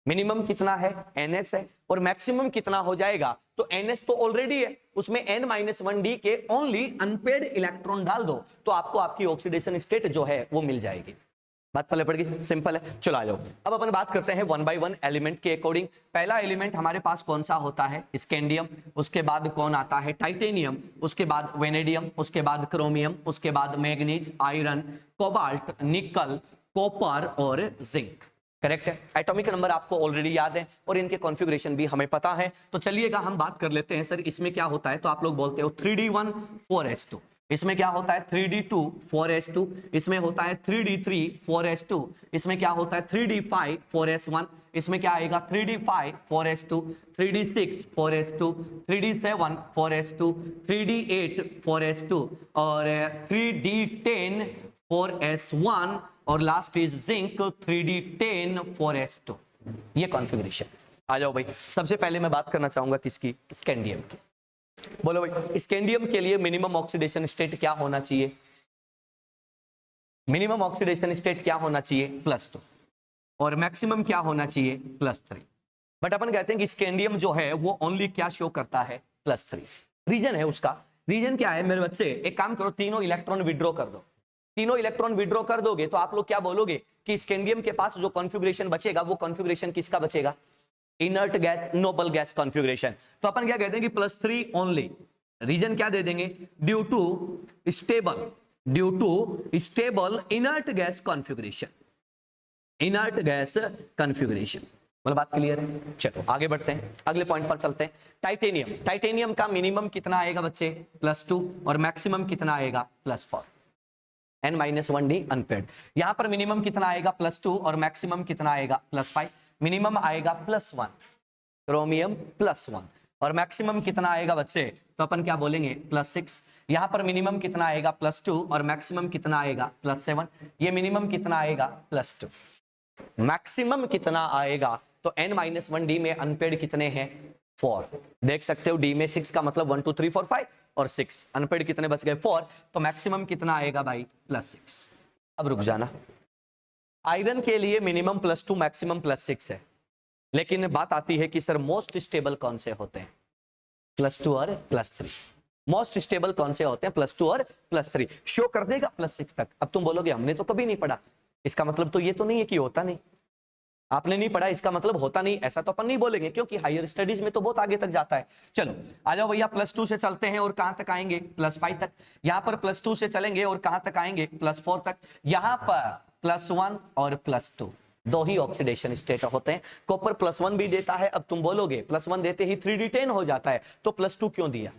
Minimum कितना है, NS है, और मैक्सिमम कितना हो जाएगा, तो NS तो ऑलरेडी है, उसमें N-1D के ओनली अनपेयर्ड इलेक्ट्रॉन डाल दो तो आपको आपकी ऑक्सीडेशन स्टेट जो है वो मिल जाएगी। बात पल्ले पड़ गई, सिंपल है। चलो आ जाओ, अब अपन बात करते हैं 1 by 1 एलिमेंट के अकॉर्डिंग। पहला एलिमेंट हमारे पास कौन सा होता है, स्कैंडियम, उसके बाद कौन आता है, टाइटेनियम, उसके बाद वेनेडियम, उसके बाद क्रोमियम, उसके बाद मैग्नीज, आयरन, कोबाल्ट, निकल, कॉपर और जिंक। करेक्ट है। एटॉमिक नंबर आपको ऑलरेडी याद है और इनके कॉन्फ़िगरेशन भी हमें पता है। तो चलिएगा हम बात कर लेते हैं, सर इसमें क्या होता है, तो आप लोग बोलते हो 3D1 4s2, इसमें क्या होता है 3D2 4s2, इसमें होता है 3D3 4s2, इसमें क्या होता है 3D5 4s1, इसमें क्या आएगा 3D5 4s2, 3D6 4s2, 3D7 4s2, 3D8 4s2 और 3D10 4s1 और last is zinc 3D10 4s2। ये कॉन्फ़िगरेशन। आ जाओ भाई, सबसे पहले मैं बात करना चाहूंगा किसकी, स्कैंडियम की। बोलो भाई, स्कैंडियम के लिए मिनिमम ऑक्सीडेशन स्टेट क्या होना चाहिए, मिनिमम ऑक्सीडेशन स्टेट क्या होना चाहिए, +2, और मैक्सिमम क्या होना चाहिए, +3। बट अपन कहते हैं कि स्कैंडियम जो है वो ओनली क्या शो करता है, +3। रीजन है उसका, रीजन क्या है मेरे बच्चे, एक काम करो, तीनों इलेक्ट्रॉन विड्रॉ कर दो। तीनों इलेक्ट्रॉन विड्रॉ कर दोगे तो आप लोग क्या बोलोगे कि स्कैंडियम के पास जो कॉन्फ़िगरेशन बचेगा वो कॉन्फ़िगरेशन किसका बचेगा, inert gas, noble gas configuration. तो अपन क्या कहते हैं कि +3 ओनली। रीजन क्या दे देंगे, due to stable inert gas configuration, inert gas configuration. मतलब बात क्लियर है। चलो आगे बढ़ते हैं, अगले पॉइंट पर चलते हैं। टाइटेनियम, टाइटेनियम का मिनिमम कितना आएगा बच्चे, +2, और मैक्सिमम कितना आएगा, +4। N-1D अनपेयर्ड, यहां पर मिनिमम कितना आएगा, +2, और मैक्सिमम कितना आएगा, +5। मिनिमम आएगा +1, क्रोमियम +1, और मैक्सिमम कितना आएगा बच्चे, तो अपन क्या बोलेंगे +6। यहां पर मिनिमम कितना आएगा +2 और मैक्सिमम कितना आएगा +7। ये मिनिमम कितना आएगा +2, मैक्सिमम कितना आएगा, तो n-1 डी में अनपेड कितने हैं 4। देख सकते हो डी में 6 का मतलब 1 2 3 4 5 और 6, अनपेड कितने बच गए 4, तो मैक्सिमम कितना आएगा भाई +6। अब रुक जाना, आयरन के लिए मिनिमम +2 मैक्सिमम +6 है, लेकिन बात आती है कि सर मोस्ट स्टेबल कौन से होते हैं, +2 और +3। मोस्ट स्टेबल कौन से होते हैं, +2 और +3। शो कर देगा +6 तक। अब तुम बोलोगे हमने तो कभी नहीं पढ़ा, इसका मतलब तो ये तो नहीं है कि होता नहीं, आपने नहीं पढ़ा इसका मतलब होता नहीं, ऐसा तो अपन नहीं बोलेंगे, क्योंकि हायर स्टडीज में तो बहुत आगे तक जाता है। चलो आ जाओ भैया, +2 से चलते हैं और कहां तक आएंगे +5 तक। यहां पर +2 से चलेंगे और कहां तक आएंगे +4 तक। यहां पर +1 और +2 दो ही ऑक्सीडेशन स्टेट होते हैं। कॉपर +1 भी देता है। अब तुम बोलोगे +1 देते ही 3d10 हो जाता है, तो +2 क्यों दिया?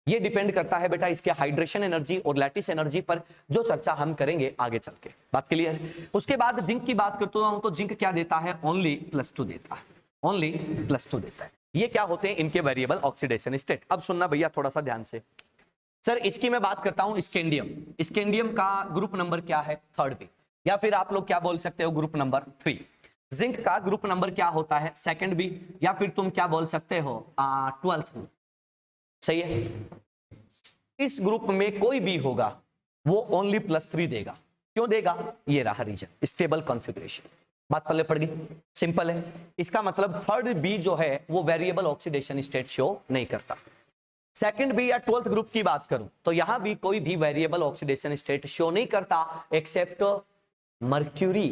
ये डिपेंड करता है बेटा इसके हाइड्रेशन एनर्जी और लैटिस एनर्जी पर, जो चर्चा हम करेंगे आगे चल के। बात क्लियर है? उसके बाद जिंक की बात करता हूं, तो जिंक क्या देता है, ओनली +2 देता है, ओनली +2 देता है। ये क्या होते हैं, इनके वेरिएबल ऑक्सीडेशन स्टेट। अब सुनना भैया थोड़ा सा ध्यान से, सर इसकी मैं बात करता हूं स्कैंडियम। स्कैंडियम का ग्रुप नंबर क्या है, 3rd बी, या फिर आप लोग क्या बोल सकते हो ग्रुप नंबर 3। जिंक का ग्रुप नंबर क्या होता है, 2nd बी, या फिर तुम क्या बोल सकते हो 12th ग्रुप। सही है? इस ग्रुप में कोई भी होगा वो ओनली +3 देगा। क्यों देगा? ये रहा रीजन, स्टेबल कॉन्फ़िगरेशन। बात पल्ले पड़ गई, सिंपल है। इसका मतलब 3rd बी जो है वो वेरिएबल ऑक्सीडेशन स्टेट शो नहीं करता। 2nd बी या 12th ग्रुप की बात करूं तो यहां भी कोई भी वेरिएबल ऑक्सीडेशन स्टेट शो नहीं करता एक्सेप्ट मर्क्यूरी।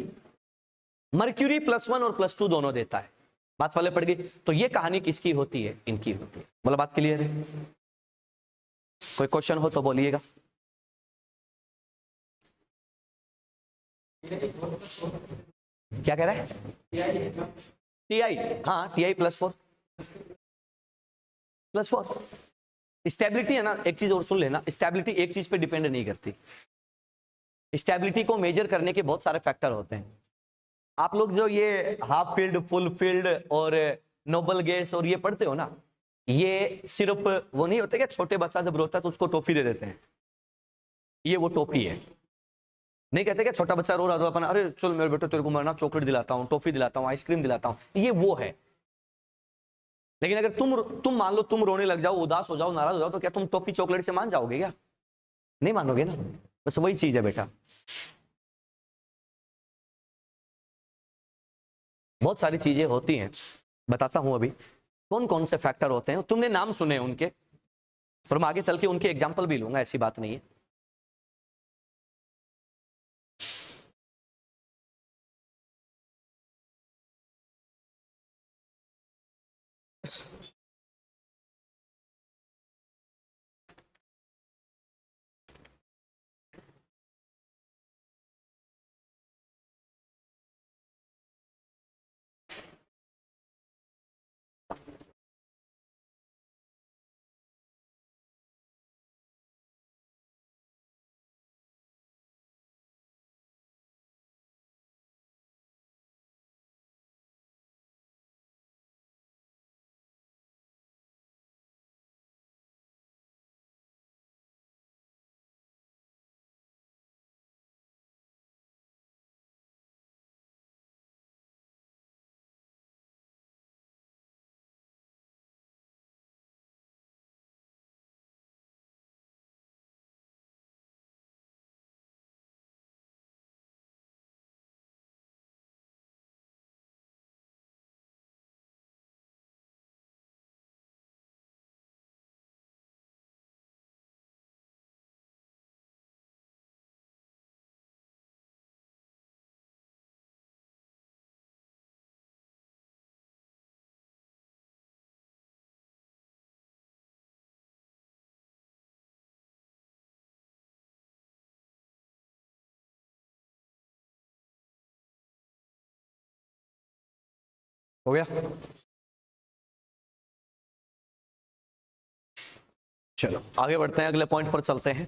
मर्क्यूरी +1 और +2 दोनों देता है। बात पल्ले पड़ गई। तो ये कहानी किसकी होती है, इनकी होती है। बोला बात क्लियर है? कोई क्वेश्चन हो तो बोलिएगा। क्या कह रहा है? टीआई, हाँ टीआई +4, +4। स्टेबिलिटी है ना, एक चीज और सुन लेना, स्टेबिलिटी एक चीज पे डिपेंड नहीं करती। स्टेबिलिटी को मेजर करने के बहुत सारे फैक्टर होते हैं। आप लोग जो ये हाफ फील्ड, फुल फील्ड और नोबल गैस और ये पढ़ते हो ना, ये सिर्फ वो नहीं होते क्या, छोटे बच्चा जब रोता है तो उसको टॉफी दे देते हैं, ये वो टॉफी है। नहीं कहते क्या छोटा बच्चा रो रहा था अपन, अरे चल मेरे बेटे तेरे को मैं ना चॉकलेट दिलाता हूँ, टॉफी दिलाता हूँ, आइसक्रीम दिलाता हूँ, ये वो है। लेकिन अगर तुम मान लो तुम रोने लग जाओ, उदास हो जाओ, नाराज हो जाओ, तो क्या तुम टॉफी चॉकलेट से मान जाओगे क्या? नहीं मानोगे ना। बस वही चीज है बेटा। बहुत सारी चीजें होती हैं, बताता हूं अभी कौन कौन से फैक्टर होते हैं। तुमने नाम सुने उनके, और मैं आगे चल के उनके एग्जाम्पल भी लूंगा, ऐसी बात नहीं है। हो गया? चलो आगे बढ़ते हैं, अगले पॉइंट पर चलते हैं।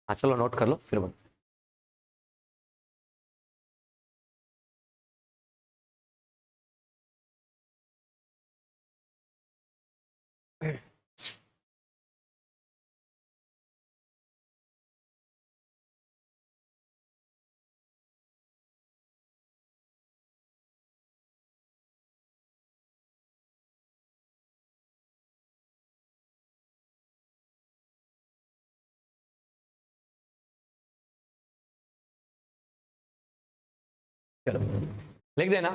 हाँ चलो नोट कर लो फिर बढ़ते हैं। चलो लिख देना,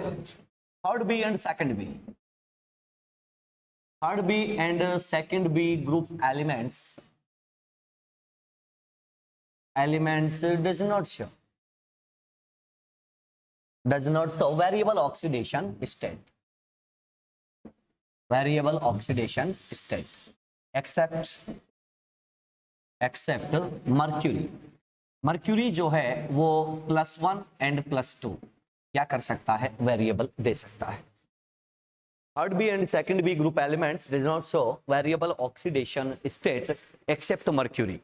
third b and second b, third b and second b group elements does not show variable oxidation state, except mercury जो है वो +1 एंड +2 क्या कर सकता है, वेरिएबल दे सकता है। Third b and second b group elements does not show variable oxidation state except mercury.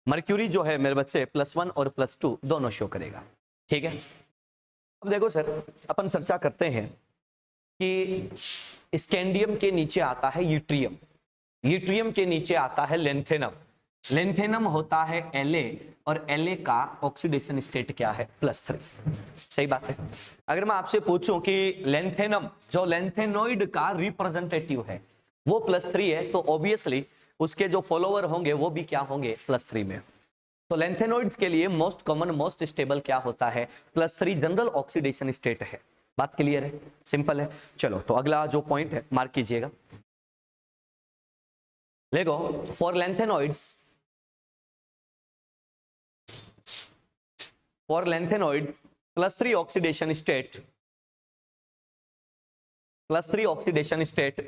Mercury जो है मेरे बच्चे +1 और +2 दोनों शो करेगा, ठीक है। अब देखो सर, अपन चर्चा करते हैं कि स्कैंडियम के नीचे आता है यूट्रियम, यूट्रियम के नीचे आता है लेंथेनम, लेंथेनम होता है La और La का ऑक्सीडेशन स्टेट क्या है, +3। सही बात है। अगर मैं आपसे पूछूं कि लेंथेनम जो लेंथेनॉइड का रिप्रेजेंटेटिव है वो +3 है, तो ऑब्वियसली उसके जो फॉलोवर होंगे वो भी क्या होंगे, +3 में। तो लेंथेनॉइड्स के लिए मोस्ट कॉमन मोस्ट स्टेबल क्या होता है, +3 जनरल ऑक्सीडेशन स्टेट है। बात क्लियर है, सिंपल है। चलो तो अगला जो पॉइंट है मार्क कीजिएगा, देखो for lanthanoids, +3 oxidation state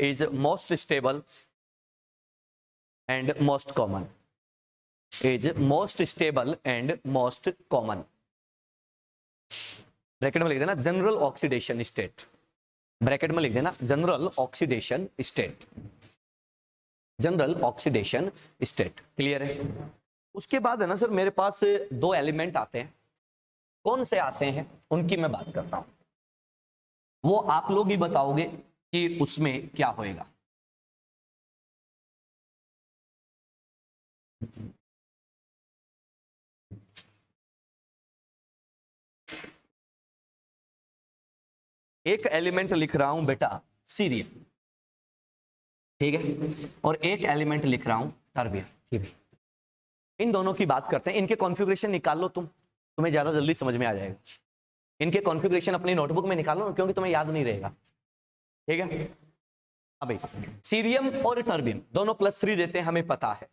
is most stable and most common, bracket में लिख देना जनरल ऑक्सीडेशन स्टेट, ब्रैकेट में लिख देना जनरल ऑक्सीडेशन स्टेट, क्लियर है। उसके बाद है ना सर, मेरे पास 2 एलिमेंट आते हैं, कौन से आते हैं उनकी मैं बात करता हूं, वो आप लोग ही बताओगे कि उसमें क्या होएगा। एक एलिमेंट लिख रहा हूं बेटा सीरियम, ठीक है, और एक एलिमेंट लिख रहा हूं टर्बियम, ठीक है। इन दोनों की बात करते हैं, इनके कॉन्फ़िगरेशन निकाल लो, तुम्हें ज्यादा जल्दी समझ में आ जाएगा। इनके कॉन्फ़िगरेशन अपनी नोटबुक में निकालो, क्योंकि तुम्हें याद नहीं रहेगा, ठीक है। अब सीरियम और टर्बियम दोनों +3 देते हैं, हमें पता है,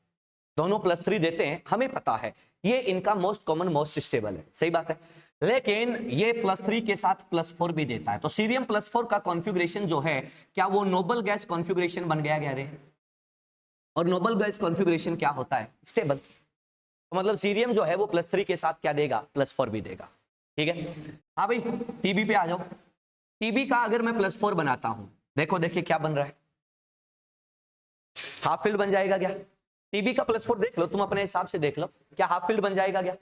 दोनों +3 देते हैं, हमें पता है, ये इनका मोस्ट कॉमन मोस्ट स्टेबल है, सही बात है। लेकिन ये +3 के साथ +4 भी देता है, तो सीरियम +4 का कॉन्फ़िगरेशन जो है, क्या वो नोबल गैस कॉन्फ़िगरेशन बन गया क्या रे? और नोबल गैस कॉन्फ़िगरेशन क्या होता है, स्टेबल। तो मतलब सीरियम जो है वो +3 के साथ क्या देगा, +4 भी देगा, ठीक है। हाँ भाई टीबी पे आ जाओ, टीबी का अगर मैं +4 बनाता हूं, देखो देखिए क्या बन रहा है, हाफ फील्ड बन जाएगा क्या? टीबी का +4 देख लो, तुम अपने हिसाब से देख लो, क्या हाफ फील्ड बन जाएगा क्या?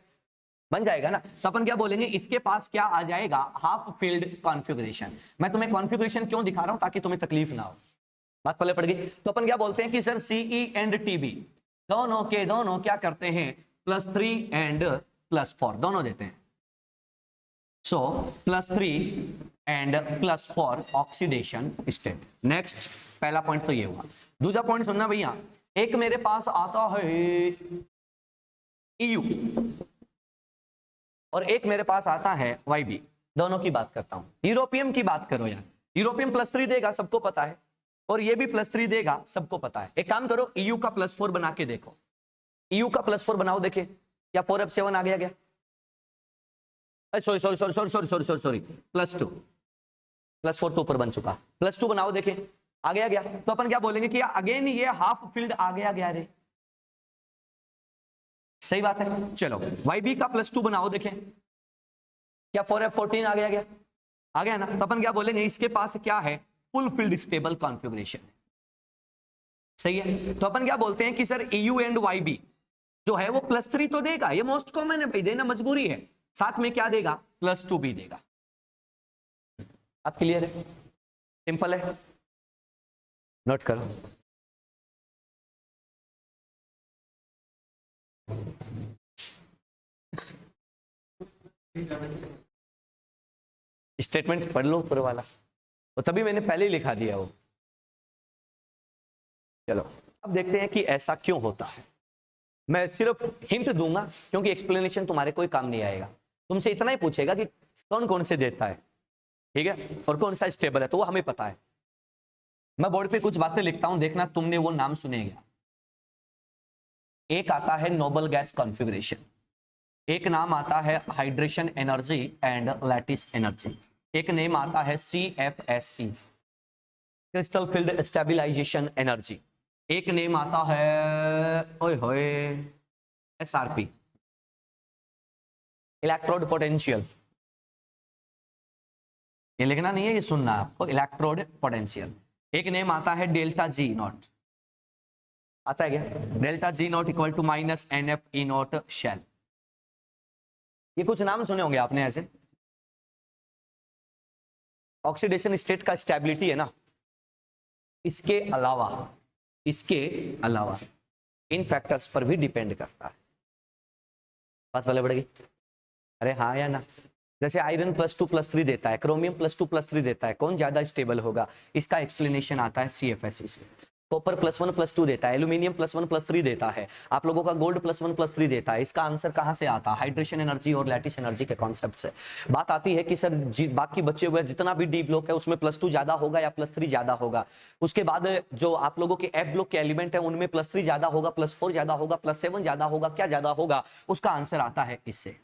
बन जाएगा ना। तो अपन क्या बोलेंगे, इसके पास क्या आ जाएगा, हाफ फील्ड कॉन्फ़िगरेशन। मैं तुम्हें कॉन्फ़िगरेशन क्यों दिखा रहा हूं, ताकि तुम्हें तकलीफ ना हो, बात पहले पड़ गई। तो अपन क्या बोलते हैं कि सर सीई एंड टीबी दोनों के दोनों क्या करते हैं, +3 एंड +4 दोनों देते हैं। सो +3 एंड +4 ऑक्सीडेशन स्टेट। नेक्स्ट, पहला पॉइंट तो ये हुआ। दूसरा पॉइंट सुनना भैया, एक मेरे पास आता है EU और एक मेरे पास आता है YB, दोनों की बात करता हूं। यूरोपियम की बात करो यार, यूरोपियम +3 देगा, सबको पता है, और ये भी +3 देगा, सबको पता है। एक काम करो, EU का +4 बना के देखो, EU का +4 बनाओ, देखे क्या 4F7 आ गया क्या? सॉरी +2, +4 तो ऊपर बन चुका, +2 बनाओ, देखे आ गया क्या? तो अपन क्या बोलेंगे कि अगेन ये हाफ फील्ड आ गया रे, सही बात है। चलो YB का +2 बनाओ, देखें क्या 4F14 आ गया क्या? आ गया ना। तो अपन क्या बोलेंगे, इसके पास क्या है, फुल फील्ड स्टेबल कॉन्फ़िगरेशन, सही है। तो अपन क्या बोलते हैं कि सर EU एंड YB जो है वो +3 तो देगा, ये मोस्ट कॉमन है भाई, देना मजबूरी है, साथ में क्या देगा, +2 भी देगा। अब क्लियर है, सिंपल है, नोट करो। स्टेटमेंट पढ़ लो ऊपर वाला, तो तभी मैंने पहले ही लिखा दिया वो। चलो अब देखते हैं कि ऐसा क्यों होता है। मैं सिर्फ हिंट दूंगा, क्योंकि एक्सप्लेनेशन तुम्हारे कोई काम नहीं आएगा। तुमसे इतना ही पूछेगा कि कौन कौन से देता है, ठीक है, और कौन सा स्टेबल है तो वो हमें पता है। मैं बोर्ड पे कुछ बातें लिखता हूं, देखना तुमने वो नाम सुने क्या। एक आता है नोबल गैस कॉन्फ़िगरेशन, एक नाम आता है hydration energy and lattice energy, एक नेम आता है CFSE crystal field stabilization energy, एक नेम आता है ओए होए SRP इलेक्ट्रोड पोटेंशियल। ये लिखना नहीं है, ये सुनना है आपको, इलेक्ट्रोड पोटेंशियल। एक नेम आता है डेल्टा G नॉट, आता है क्या, delta G nought equal to minus NF E nought cell. ये कुछ नाम सुने होंगे आपने ऐसे। ऑक्सीडेशन स्टेट का स्टेबिलिटी है ना, इसके अलावा इन फैक्टर्स पर भी डिपेंड करता है। बात पहले बढ़ेगी, अरे हाँ या ना। जैसे आयरन +2+3 देता है, क्रोमियम +2+3 देता है, कौन ज्यादा स्टेबल होगा, इसका एक्सप्लेनेशन आता है CFSE से। कॉपर +1+2 देता है, एल्यूमिनियम +1+3 देता है, आप लोगों का गोल्ड +1+3 देता है। इसका आंसर कहां से आता है, हाइड्रेशन एनर्जी और लैटिस एनर्जी के कॉन्सेप्ट से। बात आती है कि सर बाकी बचे हुए जितना भी डी ब्लॉक है उसमें +2 ज्यादा होगा या +3 ज्यादा होगा। उसके बाद जो आप लोगों के F ब्लॉक के एलिमेंट है उनमें +3 ज्यादा होगा, +4 ज्यादा होगा, +7 ज्यादा होगा, क्या ज्यादा होगा, उसका आंसर आता है इससे।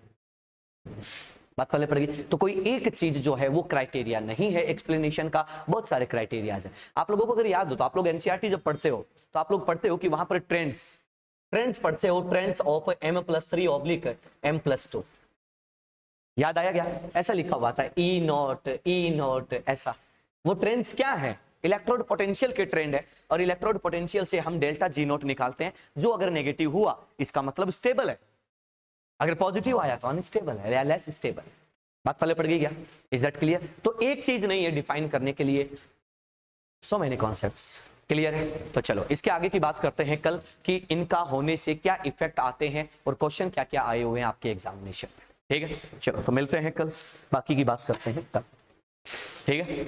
बात पहले पड़ेगी। तो कोई एक चीज जो है वो क्राइटेरिया नहीं है एक्सप्लेनेशन का, बहुत सारे क्राइटेरियाज है। आप लोगों को अगर याद हो तो आप लोग एनसीईआरटी जब पढ़ते हो तो आप लोग पढ़ते हो कि वहां पर ट्रेंड्स पढ़ते हो, ट्रेंड्स ऑफ M+3 M+2। याद आया क्या, ऐसा लिखा हुआ था E नॉट ऐसा। वो ट्रेंड्स क्या है, इलेक्ट्रोड पोटेंशियल के ट्रेंड है, और इलेक्ट्रोड पोटेंशियल से हम डेल्टा G नॉट निकालते हैं, जो अगर नेगेटिव हुआ इसका मतलब स्टेबल है, अगर पॉजिटिव आया तो अनस्टेबल है या लेस स्टेबल। बात पहले पड़ गई क्या, इज दैट क्लियर। तो एक चीज नहीं है डिफाइन करने के लिए, सो मेनी कॉन्सेप्ट्स, क्लियर है। तो चलो इसके आगे की बात करते हैं कल कि इनका होने से क्या इफेक्ट आते हैं और क्वेश्चन क्या क्या आए हुए हैं आपके एग्जामिनेशन में। ठीक है, चलो तो मिलते हैं कल, बाकी की बात करते हैं कल। ठीक है।